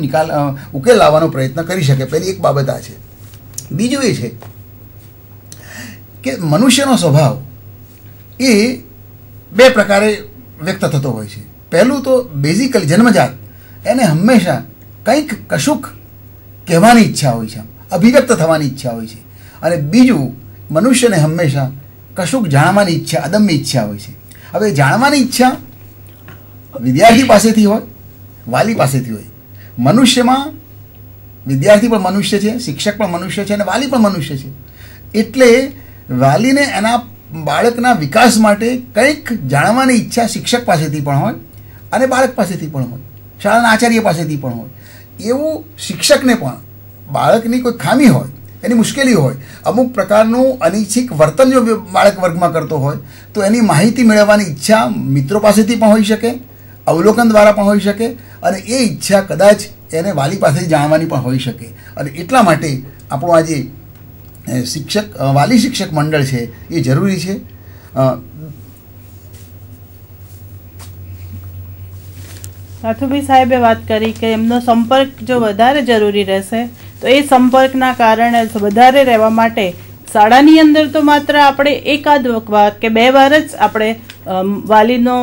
[SPEAKER 2] ઉકેલ લાવવાનો પ્રયત્ન કરી શકે. પહેલી એક બાબત આ છે. બીજું એ છે કે મનુષ્યનો સ્વભાવ એ બે પ્રકારે વ્યક્ત થતો હોય છે. પહેલું તો બેઝિકલી જન્મજાત એને હંમેશા કશુંક કહેવાની ઈચ્છા હોય છે, અભિવ્યક્ત થવાની ઈચ્છા હોય છે. અને બીજું મનુષ્યને હંમેશા કશુંક જાણવાની ઈચ્છા, અદમ્ય ઈચ્છા હોય છે. હવે જાણવાની ઈચ્છા વિદ્યાર્થી પાસેથી હોય, વાલી પાસેથી હોય. મનુષ્યમાં વિદ્યાર્થી પણ મનુષ્ય છે, શિક્ષક પણ મનુષ્ય છે અને વાલી પણ મનુષ્ય છે. એટલે વાલીને એના બાળકના વિકાસ માટે કંઈક જાણવાની ઈચ્છા શિક્ષક પાસેથી પણ હોય અને બાળક પાસેથી પણ હોય, શાળાના આચાર્ય પાસેથી પણ હોય. એવું શિક્ષકને પણ બાળકની કોઈ ખામી હોય, એની મુશ્કેલી હોય, અમુક પ્રકારનું અનિચ્છિક વર્તન જો બાળક વર્ગમાં કરતો હોય તો એની માહિતી મેળવવાની ઈચ્છા મિત્રો પાસેથી પણ હોઈ શકે, અવલોકન દ્વારા પણ હોઈ શકે અને એ ઈચ્છા કદાચ એને વાલી પાસેથી જાણવાની પણ હોઈ શકે. અને એટલા માટે આપણું આજે વાલી શિક્ષક મંડળ છે એ જરૂરી છે.
[SPEAKER 3] નાથુભાઈ સાહેબે વાત કરી કે એમનો સંપર્ક જો વધારે જરૂરી રહેશે તો એ સંપર્કના કારણે વધારે રહેવા માટે શાળાની અંદર તો માત્ર આપણે એકાદ વાર કે બે વાર જ આપણે વાલીનો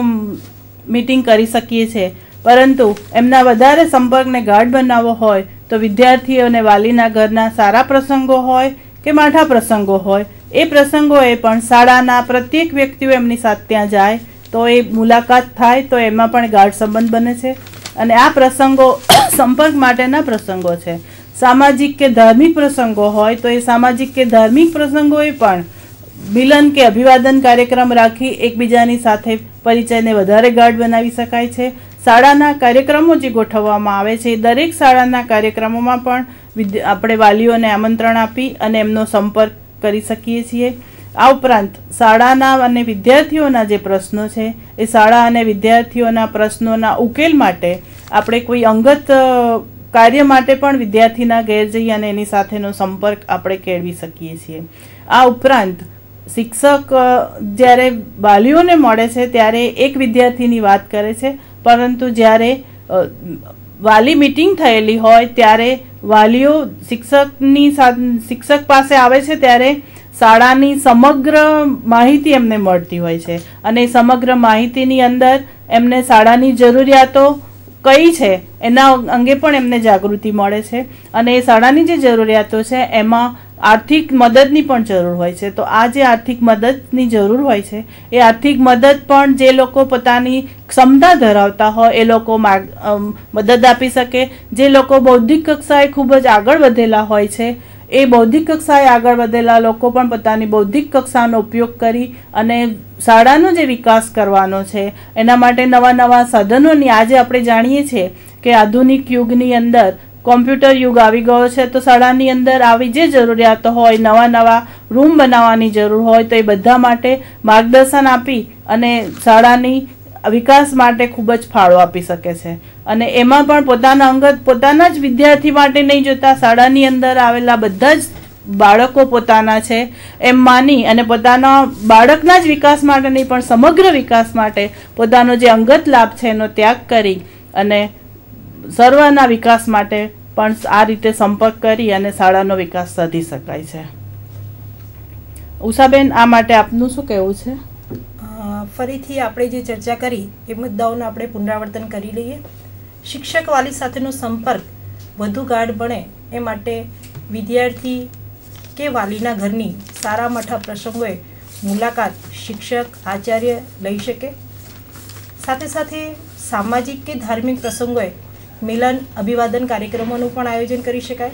[SPEAKER 3] મીટિંગ કરી શકીએ છીએ. પરંતુ એમના વધારે સંપર્કને ગાઢ બનાવવો હોય તો વિદ્યાર્થીઓ અને વાલીના ઘરના સારા પ્રસંગો હોય કે માઠા પ્રસંગો હોય, એ પ્રસંગોએ પણ શાળાના પ્રત્યેક વ્યક્તિઓ એમની સાથે ત્યાં જાય તો એ મુલાકાત થાય તો એમાં પણ ગાઢ સંબંધ બને છે. અને આ પ્રસંગો સંપર્ક માટેના પ્રસંગો છે. સામાજિક કે ધાર્મિક પ્રસંગો હોય તો એ સામાજિક કે ધાર્મિક પ્રસંગોએ પણ મિલન કે અભિવાદન કાર્યક્રમ રાખી એકબીજાની સાથે પરિચયને વધારે ગાઢ બનાવી શકાય છે. શાળાના કાર્યક્રમો જે ગોઠવવામાં આવે છે દરેક શાળાના કાર્યક્રમોમાં પણ આપણે વાલીઓને આમંત્રણ આપી અને એમનો સંપર્ક કરી શકીએ છીએ. આ ઉપરાંત શાળાના અને વિદ્યાર્થીઓના જે પ્રશ્નો છે એ શાળા અને વિદ્યાર્થીઓના પ્રશ્નોના ઉકેલ માટે આપણે કોઈ અંગત કાર્ય માટે પણ વિદ્યાર્થીના ઘેર જઈ અને એની સાથેનો સંપર્ક આપણે કેળવી શકીએ છીએ. આ ઉપરાંત શિક્ષક જ્યારે વાલીઓને મળે છે ત્યારે એક વિદ્યાર્થીની વાત કરે છે, પરંતુ જ્યારે વાલી મીટિંગ થયેલી હોય ત્યારે વાલીઓ શિક્ષક પાસે આવે છે ત્યારે શાળાની સમગ્ર માહિતી એમને મળતી હોય છે અને સમગ્ર માહિતીની અંદર એમને શાળાની જરૂરિયાતો કઈ છે એના અંગે પણ એમને જાગૃતિ મળે છે. અને એ શાળાની જે જરૂરિયાતો છે એમાં આર્થિક મદદની પણ જરૂર હોય છે. તો આ જે આર્થિક મદદની જરૂર હોય છે એ આર્થિક મદદ પણ જે લોકો પોતાની ક્ષમતા ધરાવતા હોય એ લોકો મદદ આપી શકે. જે લોકો બૌદ્ધિક કક્ષાએ ખૂબ જ આગળ વધેલા હોય છે એ બૌદ્ધિક કક્ષાએ આગળ વધેલા લોકો પણ પોતાની બૌદ્ધિક કક્ષાનો ઉપયોગ કરી અને શાળાનો જે વિકાસ કરવાનો છે એના માટે નવા નવા સાધનોની, આજે આપણે જાણીએ છીએ કે આધુનિક યુગની અંદર કોમ્પ્યુટર યુગ આવી ગયો છે, તો શાળાની અંદર આવી જે જરૂરિયાતો હોય, નવા નવા રૂમ બનાવવાની જરૂર હોય તો એ બધા માટે માર્ગદર્શન આપી અને શાળાની વિકાસ માટે ખૂબ જ ફાળો આપી શકે છે. અને એમાં પણ પોતાના જ વિદ્યાર્થી માટે નહીં જોતા, શાળાની અંદર આવેલા બધા જ બાળકો પોતાના છે એમ માની અને પોતાના બાળકના જ વિકાસ માટે નહીં પણ સમગ્ર વિકાસ માટે પોતાનો જે અંગત લાભ છે એનો ત્યાગ કરી અને સર્વના વિકાસ માટે પણ આ રીતે સંપર્ક કરી અને શાળાનો વિકાસ સાધી શકાય છે. ઉષાબેન, આ માટે આપનું શું કહેવું છે?
[SPEAKER 1] ફરીથી આપણે જે ચર્ચા કરી એ મુદ્દાઓનું આપણે પુનરાવર્તન કરી લઈએ. શિક્ષક વાલી સાથેનો સંપર્ક વધુ ગાઢ બને એ માટે વિદ્યાર્થી કે વાલીના ઘરની સારા માઠા પ્રસંગોએ મુલાકાત શિક્ષક આચાર્ય લઈ શકે. સાથે સાથે સામાજિક કે ધાર્મિક પ્રસંગોએ મિલન અભિવાદન કાર્યક્રમોનું પણ આયોજન કરી શકાય.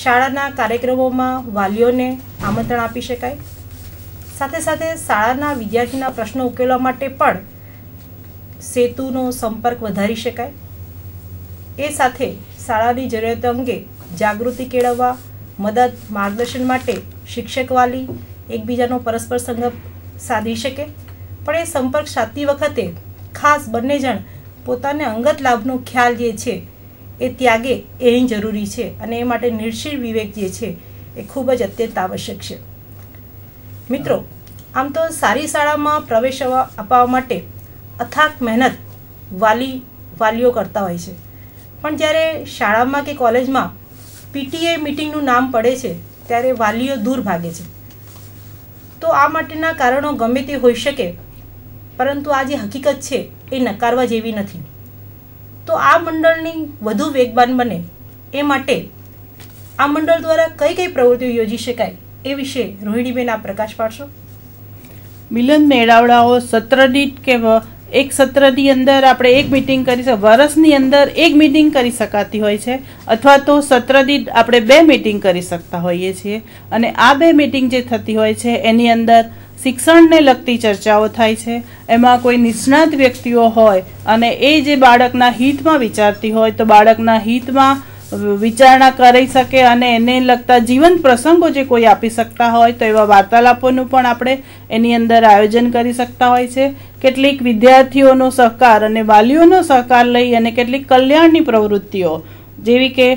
[SPEAKER 1] શાળાના કાર્યક્રમોમાં વાલીઓને આમંત્રણ આપી શકાય. સાથે સાથે શાળાના વિદ્યાર્થીના પ્રશ્નો ઉકેલવા માટે પણ સેતુનો સંપર્ક વધારી શકાય. એ સાથે શાળાની જરૂરિયાતો અંગે જાગૃતિ કેળવવા મદદ માર્ગદર્શન માટે શિક્ષક વાલી એકબીજાનો પરસ્પર સંગત સાધી શકે. પણ એ સંપર્ક સાધતી વખતે ખાસ બંને જણ પોતાને અંગત લાભનો ખ્યાલ જે છે એ ત્યાગે એ જરૂરી છે અને એ માટે નિર્શીલ વિવેક જે છે એ ખૂબ જ અત્યંત આવશ્યક છે. મિત્રો, આમ તો સારી શાળામાં પ્રવેશ અપાવવા માટે અથાગ મહેનત વાલીઓ કરતા હોય છે, પણ જ્યારે શાળામાં કે કોલેજમાં PTA મીટિંગનું નામ પડે છે ત્યારે વાલીઓ દૂર ભાગે છે. તો આ માટેના કારણો ગમે તે હોઈ શકે, પરંતુ આ જે હકીકત છે એ નકારવા જેવી નથી. તો આ મંડળની વધુ વેગવાન બને એ માટે આ મંડળ દ્વારા કઈ કઈ પ્રવૃત્તિઓ યોજી શકાય એ વિશે રોહિણીબેન આપ પ્રકાશ પાડશો?
[SPEAKER 3] મિલન મેળાવડાઓ સત્ર દીઠ કે એક સત્રની અંદર આપણે એક મિટિંગ કરી વર્ષની અંદર એક મિટિંગ કરી શકાતી હોય છે, અથવા તો સત્ર દીઠ આપણે 2 મિટિંગ કરી શકતા હોઈએ છીએ. અને આ 2 મિટિંગ જે થતી હોય છે એની અંદર શિક્ષણને લગતી ચર્ચાઓ થાય છે. એમાં કોઈ નિષ્ણાત વ્યક્તિઓ હોય અને એ જે બાળકના હિતમાં વિચારતી હોય તો બાળકના હિતમાં વિચારણા કરી શકે અને એને લગતા જીવન પ્રસંગો જે કોઈ આપી શકતા હોય તો એવા વાર્તાલાપોનું પણ આપણે એની અંદર આયોજન કરી શકતા હોય છે. કેટલીક વિદ્યાર્થીઓનો સહકાર અને વાલીઓનો સહકાર લઈ અને કેટલીક કલ્યાણની પ્રવૃત્તિઓ જેવી કે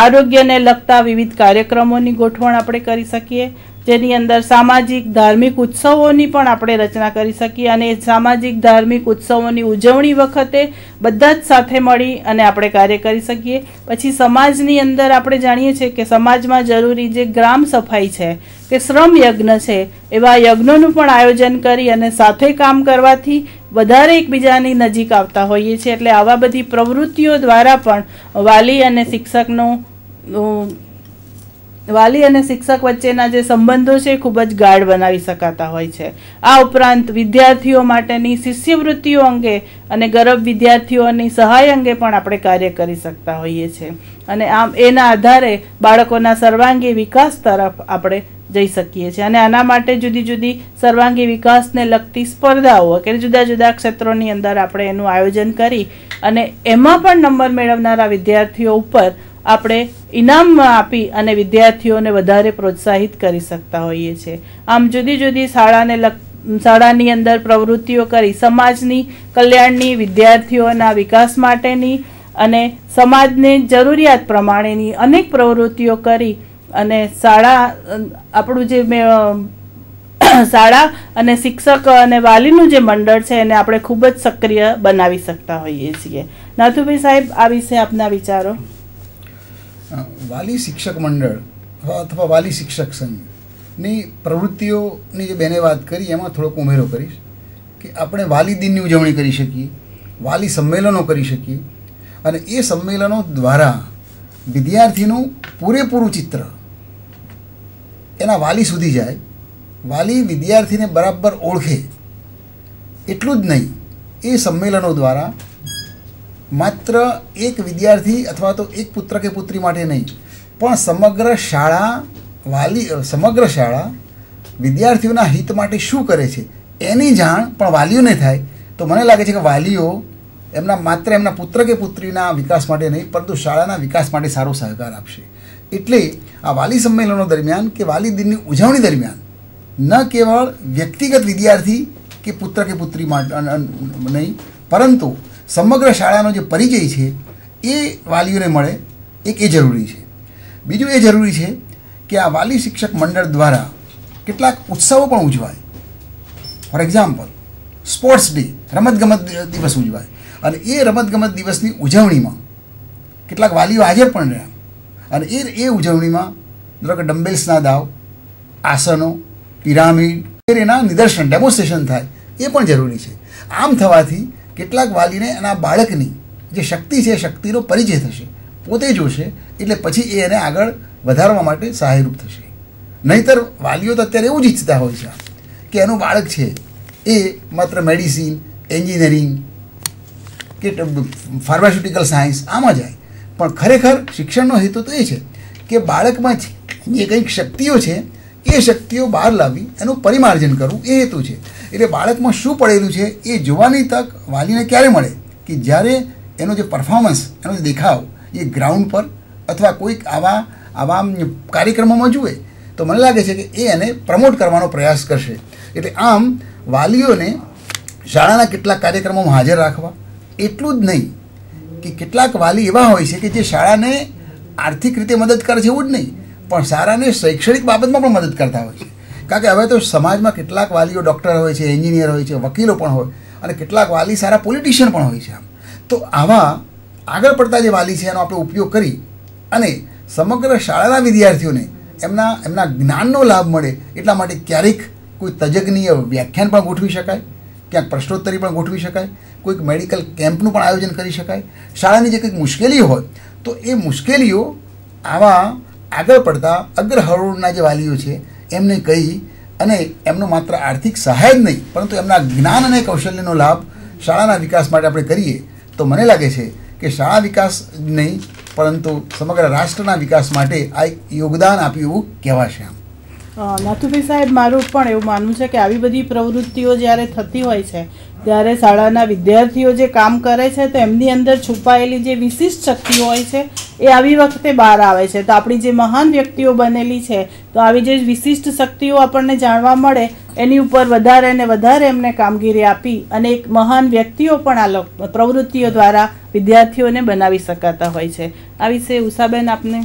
[SPEAKER 3] આરોગ્યને લગતા વિવિધ કાર્યક્રમોની ગોઠવણ આપણે કરી શકીએ, જેની અંદર સામાજિક ધાર્મિક ઉત્સવોની પણ આપણે રચના કરી શકીએ અને સામાજિક ધાર્મિક ઉત્સવોની ઉજવણી વખતે બધા જ સાથે મળી અને આપણે કાર્ય કરી શકીએ. પછી સમાજની અંદર આપણે જાણીએ છીએ કે સમાજમાં જરૂરી જે ગ્રામ સફાઈ છે કે શ્રમ યજ્ઞ છે એવા યજ્ઞોનું પણ આયોજન કરી અને સાથે કામ કરવાથી વધારે એકબીજાની નજીક આવતા હોઈએ છીએ. એટલે આવા બધી પ્રવૃત્તિઓ દ્વારા પણ વાલી અને શિક્ષક વચ્ચેના જે સંબંધો છે ખૂબ જ ગાઢ બનાવી શકાતા હોય છે. આ ઉપરાંત વિદ્યાર્થીઓ માટેની શિષ્યવૃત્તિઓ અંગે અને ગરબ વિદ્યાર્થીઓની સહાય અંગે પણ આપણે કાર્ય કરી શકતા હોઈએ છીએ. અને આમ એના આધારે બાળકોના સર્વાંગી વિકાસ તરફ આપણે જઈ શકીએ છીએ. અને આના માટે જુદી જુદી સર્વાંગી વિકાસને લગતી સ્પર્ધાઓ કે જુદા જુદા ક્ષેત્રોની અંદર આપણે એનું આયોજન કરી અને એમાં પણ નંબર મેળવનારા વિદ્યાર્થીઓ ઉપર આપણે ઇનામ આપી અને વિદ્યાર્થીઓને વધારે પ્રોત્સાહિત કરી શકતા હોઈએ છીએ. આમ જુદી જુદી શાળાની અંદર પ્રવૃત્તિઓ કરી સમાજની કલ્યાણની, વિદ્યાર્થીઓના વિકાસ માટેની અને સમાજની જરૂરિયાત પ્રમાણેની અનેક પ્રવૃત્તિઓ કરી અને આપણું જે શાળા અને શિક્ષક અને વાલીનું જે મંડળ છે એને આપણે ખૂબ જ સક્રિય બનાવી શકતા હોઈએ છીએ. નાથુભાઈ સાહેબ, આ વિશે આપના વિચારો?
[SPEAKER 2] વાલી શિક્ષક મંડળ અથવા વાલી શિક્ષક સંઘની પ્રવૃત્તિઓની જે બેને વાત કરી એમાં થોડોક ઉમેરો કરીશ કે આપણે વાલી દિનની ઉજવણી કરી શકીએ, વાલી સંમેલનો કરી શકીએ અને એ સંમેલનો દ્વારા વિદ્યાર્થીનું પૂરેપૂરું ચિત્ર એના વાલી સુધી જાય, વાલી વિદ્યાર્થીને બરાબર ઓળખે. એટલું જ નહીં, એ સંમેલનો દ્વારા માત્ર એક વિદ્યાર્થી અથવા તો એક પુત્ર કે પુત્રી માટે નહીં પણ સમગ્ર શાળા વિદ્યાર્થીઓના હિત માટે શું કરે છે એની જાણ પણ વાલીઓને થાય. તો મને લાગે છે કે વાલીઓ માત્ર એમના પુત્ર કે પુત્રીના વિકાસ માટે નહીં પરંતુ શાળાના વિકાસ માટે સારો સહકાર આપશે. એટલે આ વાલી સંમેલનો દરમિયાન કે વાલી દિનની ઉજવણી દરમિયાન ન કેવળ વ્યક્તિગત વિદ્યાર્થી કે પુત્ર કે પુત્રી માટે નહીં, પરંતુ સમગ્ર શાળાનો જે પરિચય છે એ વાલીઓને મળે, એક એ જરૂરી છે. બીજું એ જરૂરી છે કે આ વાલી શિક્ષક મંડળ દ્વારા કેટલાક ઉત્સવો પણ ઉજવાય. ફોર એક્ઝામ્પલ, સ્પોર્ટ્સ ડે, રમતગમત દિવસ ઉજવાય, અને એ રમતગમત દિવસની ઉજવણીમાં કેટલાક વાલીઓ હાજર પણ રહ્યા, અને એ ઉજવણીમાં ધારો કે ડમ્બેલ્સના દાવ, આસનો, પિરામિડ વગેરેના નિદર્શન, ડેમોન્સ્ટ્રેશન થાય, એ પણ જરૂરી છે. આમ થવાથી કેટલાક વાલીને એના બાળકની જે શક્તિ છે એ શક્તિનો પરિચય થશે, પોતે જોશે, એટલે પછી એ એને આગળ વધારવા માટે સહાયરૂપ થશે. નહીંતર વાલીઓ તો અત્યારે એવું જ ઈચ્છતા હોય છે કે એનું બાળક છે એ માત્ર મેડિસિન, એન્જિનિયરિંગ કે ફાર્માસ્યુટિકલ સાયન્સ આમાં જાય, પણ ખરેખર શિક્ષણનો હેતુ તો એ છે કે બાળકમાં જે કંઈક શક્તિઓ છે એ શક્તિઓ બહાર લાવી એનું પરિમાર્જન કરવું, એ હેતુ છે. એટલે બાળકમાં શું પડેલું છે એ જોવાની તક વાલીને ક્યારે મળે કે જ્યારે એનો જે પરફોર્મન્સ, એનો જે દેખાવ એ ગ્રાઉન્ડ પર અથવા કોઈક આવા કાર્યક્રમોમાં જુએ તો મને લાગે છે કે એ એને પ્રમોટ કરવાનો પ્રયાસ કરશે. એટલે આમ વાલીઓને શાળાના કેટલાક કાર્યક્રમોમાં હાજર રાખવા, એટલું જ નહીં કે કેટલાક વાલી એવા હોય છે કે જે શાળાને આર્થિક રીતે મદદ કરે છે એવું જ નહીં, પણ શાળાને શૈક્ષણિક બાબતમાં પણ મદદ કરતા હોય છે. કારણ કે હવે તો સમાજમાં કેટલાક વાલીઓ ડૉક્ટર હોય છે, એન્જિનિયર હોય છે, વકીલો પણ હોય, અને કેટલાક વાલી સારા પોલિટિશિયન પણ હોય છે. તો આવા આગળ પડતા જે વાલી છે એનો આપણે ઉપયોગ કરી અને સમગ્ર શાળાના વિદ્યાર્થીઓને એમના જ્ઞાનનો લાભ મળે એટલા માટે ક્યારેક કોઈ તજજ્ઞીય વ્યાખ્યાન પણ ગોઠવી શકાય, ક્યાંક પ્રશ્નોત્તરી પણ ગોઠવી શકાય, કોઈક મેડિકલ કેમ્પનું પણ આયોજન કરી શકાય. શાળાની જે કંઈક મુશ્કેલીઓ હોય તો એ મુશ્કેલીઓ આવા આગળ પડતા અગ્રહરોળના જે વાલીઓ છે એમને કહી અને એમનો માત્ર આર્થિક સહાય જ નહીં, પરંતુ એમના જ્ઞાન અને કૌશલ્યનો લાભ શાળાના વિકાસ માટે આપણે કરીએ તો મને લાગે છે કે શાળા વિકાસ નહીં પરંતુ સમગ્ર રાષ્ટ્રના વિકાસ માટે આ એક યોગદાન આપ્યું એવું કહેવાશે.
[SPEAKER 3] નાથુભાઈ સાહેબ, મારું પણ એવું માનવું છે કે આવી બધી પ્રવૃત્તિઓ જ્યારે થતી હોય છે ત્યારે શાળાના વિદ્યાર્થીઓ જે કામ કરે છે તો એમની અંદર છુપાયેલી જે વિશિષ્ટ શક્તિઓ હોય છે એ આવી વખતે બહાર આવે છે. તો આપણી જે મહાન વ્યક્તિઓ બનેલી છે તો આવી જે વિશિષ્ટ શક્તિઓ આપણને જાણવા મળે એની ઉપર વધારે ને વધારે એમને કામગીરી આપી અને એક મહાન વ્યક્તિઓ પણ આ પ્રવૃત્તિઓ દ્વારા વિદ્યાર્થીઓને બનાવી શકાતા હોય છે. આ વિશે ઉષાબેન આપને.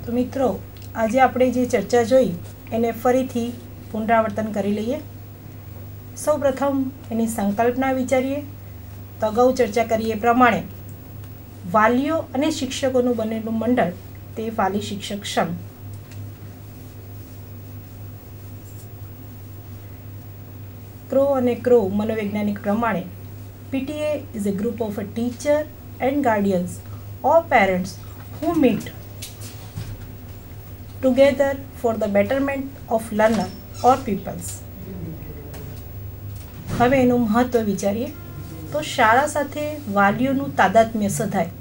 [SPEAKER 1] તો મિત્રો, આજે આપણે જે ચર્ચા જોઈ એને ફરીથી પુનરાવર્તન કરી લઈએ. સૌપ્રથમ એની સંકલ્પના વિચારીએ તો અગાઉ ચર્ચા કરીએ પ્રમાણે વાલીઓ અને શિક્ષકોનું બનેલું મંડળ તે વાલી શિક્ષક સંઘ. ક્રો અને ક્રો મનોવૈજ્ઞાનિક પ્રમાણે PTA is a group of a teacher and guardians or parents who meet together for the betterment of learner or pupils. હવે એનું મહત્વ વિચારીએ તો શાળા સાથે વાલીઓનું તાદાત્મ્ય સધાય.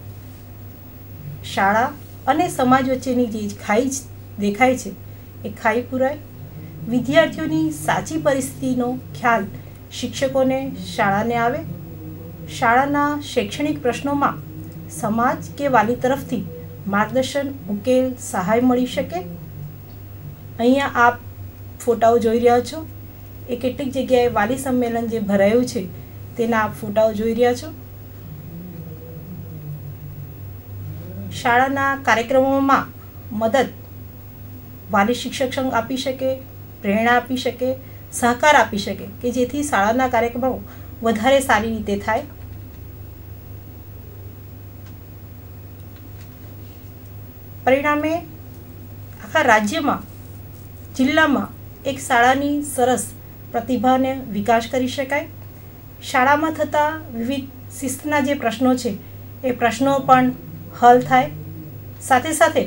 [SPEAKER 1] શાળા અને સમાજ વચ્ચેની જે ખાઈ દેખાય છે એ ખાઈ પુરાય. વિદ્યાર્થીઓની સાચી પરિસ્થિતિનો ખ્યાલ શિક્ષકોને શાળાને આવે. શાળાના શૈક્ષણિક પ્રશ્નોમાં સમાજ કે વાલી તરફથી માર્ગદર્શન, ઉકેલ, સહાય મળી શકે. અહીંયા આપ ફોટાઓ જોઈ રહ્યા છો એ કેટલીક જગ્યાએ વાલી સંમેલન જે ભરાયું છે તેના આપ ફોટાઓ જોઈ રહ્યા છો. શાળાના કાર્યક્રમોમાં મદદ વાલી શિક્ષક સંઘ આપી શકે, પ્રેરણા આપી શકે, સહકાર આપી શકે કે જેથી શાળાના કાર્યક્રમો વધારે સારી રીતે થાય. પરિણામે આખા રાજ્યમાં, જિલ્લામાં એક શાળાની સરસ પ્રતિભાને વિકાસ કરી શકાય. શાળામાં થતા વિવિધ શિસ્તના જે પ્રશ્નો છે એ પ્રશ્નો પણ હલ થાય. સાથે સાથે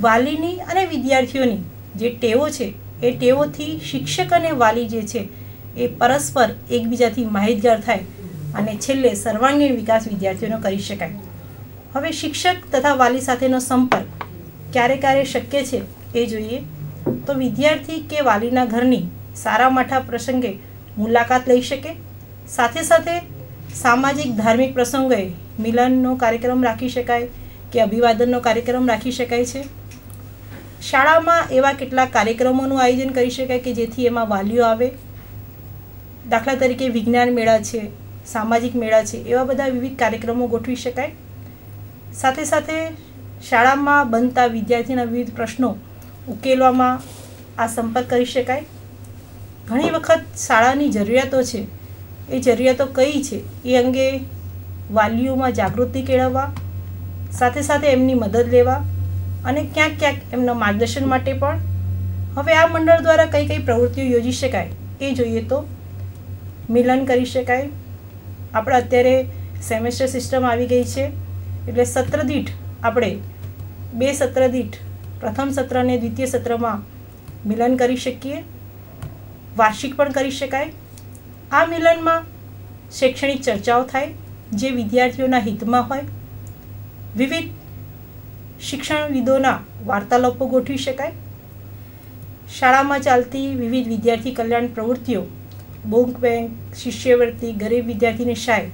[SPEAKER 1] વાલીની અને વિદ્યાર્થીઓની જે ટેવો છે એ ટેવોથી શિક્ષક અને વાલી જે છે એ પરસ્પર એકબીજાથી માહિતગાર થાય અને છેલ્લે સર્વાંગીણ વિકાસ વિદ્યાર્થીઓનો કરી શકાય. હવે શિક્ષક તથા વાલી સાથેનો સંપર્ક ક્યારે ક્યારે શક્ય છે એ જોઈએ તો વિદ્યાર્થી કે વાલીના ઘરની સારા માઠા પ્રસંગે મુલાકાત લઈ શકે. સાથે સાથે સામાજિક ધાર્મિક પ્રસંગોએ મિલનનો કાર્યક્રમ રાખી શકાય કે અભિવાદનનો કાર્યક્રમ રાખી શકાય છે. શાળામાં એવા કેટલાક કાર્યક્રમોનું આયોજન કરી શકાય કે જેથી એમાં વાલીઓ આવે. દાખલા તરીકે વિજ્ઞાન મેળા છે, સામાજિક મેળા છે, એવા બધા વિવિધ કાર્યક્રમો ગોઠવી શકાય. સાથે સાથે શાળામાં બનતા વિદ્યાર્થીના વિવિધ પ્રશ્નો ઉકેલવામાં આ સંપર્ક કરી શકાય. ઘણી વખત શાળાની જરૂરિયાતો છે, એ જરૂરિયાતો કઈ છે એ અંગે વાલીઓમાં જાગૃતિ કેળવવા, સાથે સાથે એમની મદદ લેવા અને ક્યાંક ક્યાંક એમના માર્ગદર્શન માટે પણ હવે આ મંડળ દ્વારા કઈ કઈ પ્રવૃત્તિઓ યોજી શકાય એ જોઈએ તો મિલન કરી શકાય. આપણે અત્યારે સેમેસ્ટર સિસ્ટમ આવી ગઈ છે એટલે સત્ર દીઠ આપણે 2 સત્ર દીઠ પ્રથમ સત્ર અને દ્વિતીય સત્રમાં મિલન કરી શકીએ. વાર્ષિક પણ કરી શકાય. આ મિલનમાં શૈક્ષણિક ચર્ચાઓ થાય જે વિદ્યાર્થીઓના હિતમાં હોય. વિવિધ શિક્ષણવિદોના વાર્તાલાપો ગોઠવી શકાય. શાળામાં ચાલતી વિવિધ વિદ્યાર્થી કલ્યાણ પ્રવૃત્તિઓ, બુક બેંક, શિષ્યવૃત્તિ, ગરીબ વિદ્યાર્થીની સહાય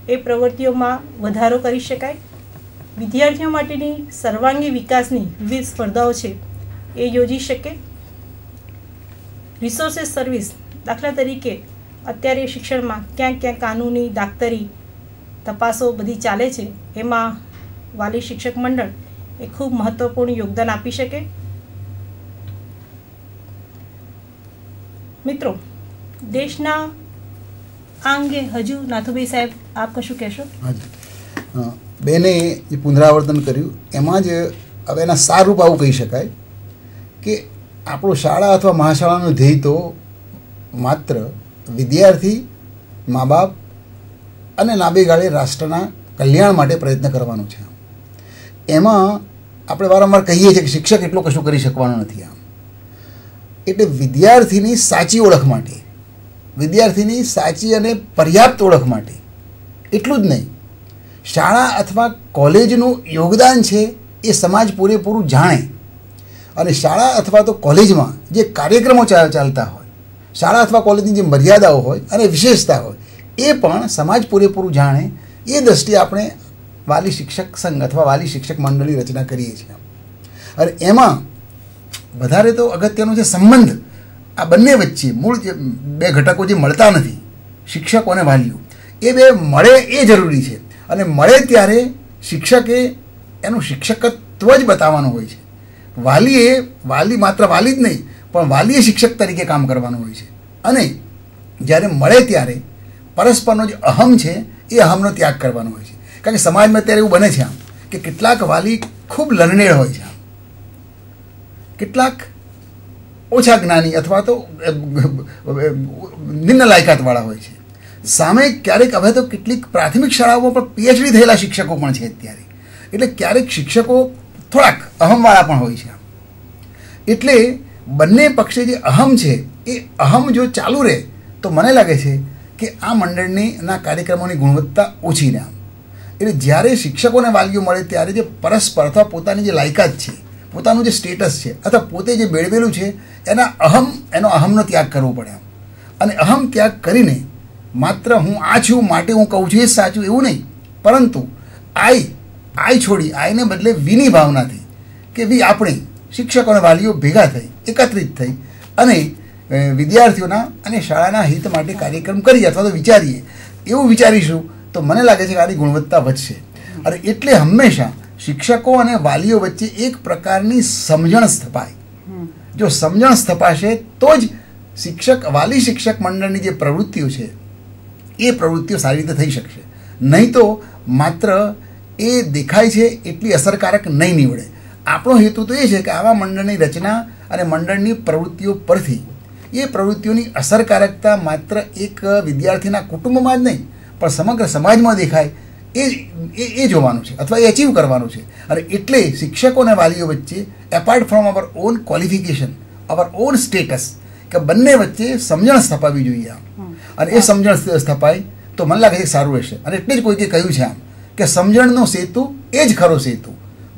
[SPEAKER 1] એ પ્રવૃત્તિઓમાં વધારો કરી શકાય. વિદ્યાર્થીઓ માટેની સર્વાંગી વિકાસની વિવિધ સ્પર્ધાઓ છે એ યોજી શકે. રિસોર્સિસ સર્વિસ, દાખલા તરીકે અત્યારે શિક્ષણમાં ક્યાંક ક્યાંક કાનૂની, દાક્તરી તપાસો બધી ચાલે છે, એમાં વાલી શિક્ષક મંડળ એ ખૂબ મહત્ત્વપૂર્ણ યોગદાન આપી શકે. મિત્રો, દેશના આ અંગે હજુ નાથુભાઈ સાહેબ આપ કશું કહેશો?
[SPEAKER 2] હાજી, બેને જે પુનરાવર્તન કર્યું એમાં જ હવે એના સારરૂપ આવું કહી શકાય કે આપણું શાળા અથવા મહાશાળાનું ધ્યેય તો માત્ર વિદ્યાર્થી, મા બાપ અને લાંબી ગાળે રાષ્ટ્રના કલ્યાણ માટે પ્રયત્ન કરવાનો છે. એમાં આપણે વારંવાર કહીએ છીએ કે શિક્ષક એટલું કશું કરી શકવાનો નથી. આમ એટલે વિદ્યાર્થીની સાચી ઓળખ માટે, વિદ્યાર્થીની સાચી અને પર્યાપ્ત ઓળખ માટે એટલું જ નહીં, શાળા અથવા કોલેજનું યોગદાન છે એ સમાજ પૂરેપૂરું જાણે અને શાળા અથવા તો કોલેજમાં જે કાર્યક્રમો ચાલતા હોય, શાળા અથવા કોલેજની જે મર્યાદાઓ હોય અને વિશેષતા હોય એ પણ સમાજ પૂરેપૂરું જાણે. એ દ્રષ્ટિએ આપણે વાલી શિક્ષક સંઘ અથવા વાલી શિક્ષક મંડળની રચના કરીએ છીએ. અને એમાં વધારે તો અગત્યનું છે સંબંધ આ બંને વચ્ચે. મૂળ જે 2 ઘટકો જે મળતા નથી, શિક્ષકો અને વાલીઓ, એ 2 મળે એ જરૂરી છે. અને મળે ત્યારે શિક્ષકે એનું શિક્ષકત્વ જ બતાવવાનું હોય છે. વાલી માત્ર વાલી જ નહીં પણ વાલીએ શિક્ષક તરીકે કામ કરવાનું હોય છે. અને જ્યારે મળે ત્યારે પરસ્પરનો જે અહમ છે એ અહમનો ત્યાગ કરવાનો હોય છે. કારણ કે સમાજમાં અત્યારે એવું બને છે આમ કે કેટલાક વાલી ખૂબ લર્નેડ હોય છે, કેટલાક ઓછા જ્ઞાની અથવા તો નિમ્ન લાયકાતવાળા હોય છે. સામે ક્યારેક હવે તો કેટલીક પ્રાથમિક શાળાઓમાં પણ પીએચડી થયેલા શિક્ષકો પણ છે અત્યારે. એટલે ક્યારેક શિક્ષકો થોડાક અહમવાળા પણ હોય છે. એટલે બંને પક્ષે જે અહમ છે એ અહમ જો ચાલુ રહે તો મને લાગે છે કે આ મંડળના કાર્યક્રમોની ગુણવત્તા ઓછી રહે. એટલે જ્યારે શિક્ષકોને વાલીઓ મળે ત્યારે જે પરસ્પર અથવા પોતાની જે લાયકાત છે, પોતાનું જે સ્ટેટસ છે અથવા પોતે જે મેળવેલું છે એનો અહમનો ત્યાગ કરવો પડે. અને અહમ ત્યાગ કરીને માત્ર હું આ છું માટે હું કહું છું એ સાચું એવું નહીં, પરંતુ આઈ છોડી આઈને બદલે વીની ભાવનાથી કે આપણે શિક્ષકો અને વાલીઓ ભેગા થઈ, એકત્રિત થઈ અને વિદ્યાર્થીઓના અને શાળાના હિત માટે કાર્યક્રમ કરીએ અથવા તો વિચારીએ. એવું વિચારીશું તો મને લાગે છે કે આની ગુણવત્તા વધશે. અને એટલે હંમેશા શિક્ષકો અને વાલીઓ વચ્ચે એક પ્રકારની સમજણ સ્થપાય. જો સમજણ સ્થપાશે તો જ વાલી શિક્ષક મંડળની જે પ્રવૃત્તિઓ છે એ પ્રવૃત્તિઓ સારી રીતે થઈ શકશે. નહીં તો માત્ર એ દેખાય છે એટલી અસરકારક નહીં નીવડે. આપણો હેતુ તો એ છે કે આવા મંડળની રચના અને મંડળની પ્રવૃત્તિઓ પરથી એ પ્રવૃત્તિઓની અસરકારકતા માત્ર એક વિદ્યાર્થીના કુટુંબમાં જ નહીં પણ સમગ્ર સમાજમાં દેખાય એ જોવાનું છે અથવા એ અચીવ કરવાનું છે. અને એટલે શિક્ષકો અને વાલીઓ વચ્ચે apart from hour on qualification, hour on status, કે બંને વચ્ચે સમજણ સ્થપાવી જોઈએ. અને એ સમજણ સ્થપાય તો મને લાગે છે સારું રહેશે. અને એટલે જ કોઈકે કહ્યું છે આમ કે સમજણનો સેતુ એ જ ખરો સેતુ,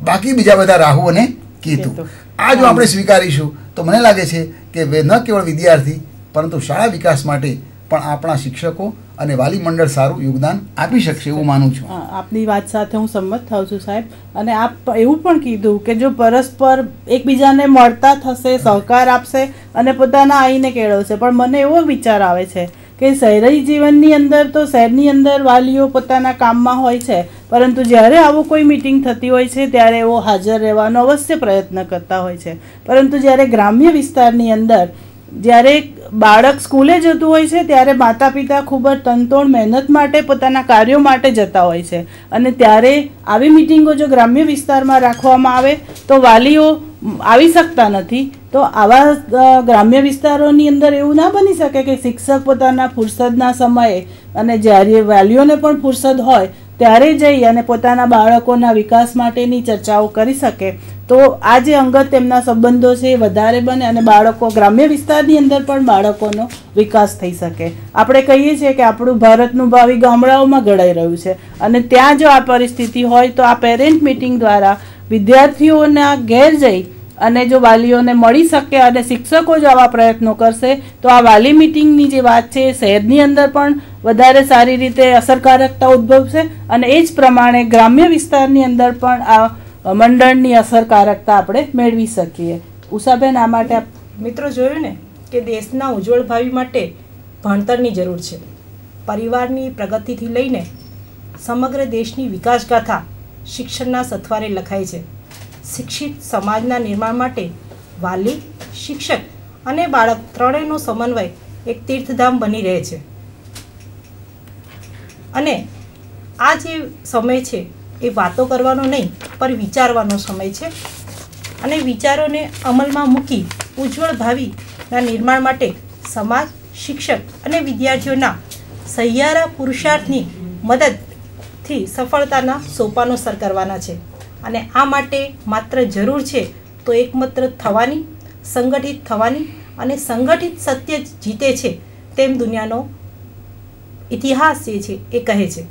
[SPEAKER 2] બાકી બીજા બધા રાહુ અને કેતુ. આ જો આપણે સ્વીકારીશું તો મને લાગે છે કે ન કેવળ વિદ્યાર્થી પરંતુ શાળા વિકાસ માટે પણ આપણા શિક્ષકો અને વાલી મંડળ સારું યોગદાન આપી શકશે એવું માનું છું.
[SPEAKER 3] આપની વાત સાથે હું સંમત થાઉં છું સાહેબ. અને આપ એવું પણ કીધું કે જો પરસ્પર એકબીજાને મળતા થશે, સહકાર આપશે અને પોતાના આઈને કેળવશે. પણ મને એવો વિચાર આવે છે કે શહેરી જીવનની અંદર તો શહેરની અંદર વાલીઓ પોતાના કામમાં હોય છે, પરંતુ જ્યારે આવો કોઈ મિટિંગ થતી હોય છે ત્યારે એવો હાજર રહેવાનો અવશ્ય પ્રયત્ન કરતા હોય છે. પરંતુ જ્યારે ગ્રામ્ય વિસ્તારની અંદર જ્યારે બાળક સ્કૂલે જતું હોય છે ત્યારે માતા પિતા ખૂબ જ તનતોડ મહેનત માટે પોતાના કાર્યો માટે જતા હોય છે, અને ત્યારે આવી મિટિંગો જો ગ્રામ્ય વિસ્તારમાં રાખવામાં આવે તો વાલીઓ આવી શકતા નથી. તો આવા ગ્રામ્ય વિસ્તારોની અંદર એવું ના બની શકે કે શિક્ષક પોતાના ફુરસદના સમયે અને જ્યારે વાલીઓને પણ ફુરસદ હોય ત્યારે જઈ અને પોતાના બાળકોના વિકાસ માટેની ચર્ચાઓ કરી શકે. તો આ જે અંગત તેમના સંબંધો છે એ વધારે બને અને બાળકો ગ્રામ્ય વિસ્તારની અંદર પણ બાળકોનો વિકાસ થઈ શકે. આપણે કહીએ છીએ કે આપણું ભારતનું ભાવિ ગામડાઓમાં ઘડાઈ રહ્યું છે, અને ત્યાં જો આ પરિસ્થિતિ હોય તો આ પેરેન્ટ મિટિંગ દ્વારા વિદ્યાર્થીઓના ઘેર જઈ અને જો વાલીઓને મળી શકે અને શિક્ષકો જો આવા પ્રયત્નો કરશે તો આ વાલી મિટિંગની જે વાત છે એ શહેરની અંદર પણ વધારે સારી રીતે અસરકારકતા ઉદ્ભવશે, અને એ જ પ્રમાણે ગ્રામ્ય વિસ્તારની અંદર પણ આ મંડળની અસરકારકતા આપણે મેળવી શકીએ. ઉષાબેન, આ માટે
[SPEAKER 1] મિત્રો જોયું ને કે દેશના ઉજ્જવળ ભાવિ માટે ભણતરની જરૂર છે. પરિવારની પ્રગતિથી લઈને સમગ્ર દેશની વિકાસગાથા શિક્ષણના સથવારે લખાય છે. શિક્ષિત સમાજના નિર્માણ માટે વાલી, શિક્ષક અને બાળક ત્રણેયનો સમન્વય એક તીર્થધામ બની રહે છે. અને આ જે સમય છે એ વાતો કરવાનો નહીં પણ વિચારવાનો સમય છે, અને વિચારોને અમલમાં મૂકી ઉજ્જવળ ભાવિના નિર્માણ માટે સમાજ, શિક્ષક અને વિદ્યાર્થીઓના સહિયારા પુરુષાર્થની મદદથી સફળતાના સોપાનો સર કરવાના છે. અને આ માટે માત્ર જરૂર છે તો એકમાત્ર થવાની, સંગઠિત થવાની, અને સંગઠિત સત્ય જીતે છે તેમ દુનિયાનો ઇતિહાસ જે છે એ કહે છે.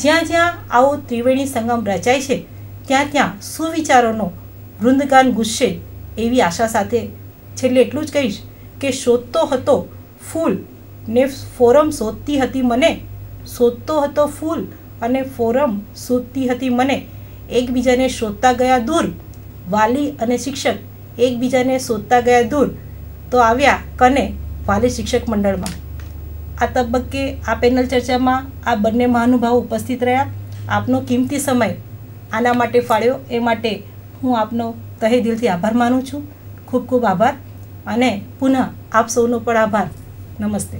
[SPEAKER 1] જ્યાં જ્યાં આવો ત્રિવેણી સંગમ રચાય છે ત્યાં ત્યાં સુવિચારોનો વૃંદગાન ગુજશે એવી આશા સાથે છેલ્લે એટલું જ કહીશ કે શોધતો હતો ફૂલ ને ફોરમ શોધતી હતી મને, શોધતો હતો ફૂલ અને ફોરમ શોધતી હતી મને. એકબીજાને શોધતા ગયા દૂર, વાલી અને શિક્ષક એકબીજાને શોધતા ગયા દૂર, તો આવ્યા કને વાલી શિક્ષક મંડળમાં. આ તબક્કે આ પેનલ ચર્ચામાં આ બંને મહાનુભાવો ઉપસ્થિત રહ્યા. આપનો કિંમતી સમય આના માટે ફાળ્યો એ માટે હું આપનો તહે દિલથી આભાર માનું છું. ખૂબ ખૂબ આભાર, અને પુનઃ આપ સૌનો પણ આભાર. નમસ્તે.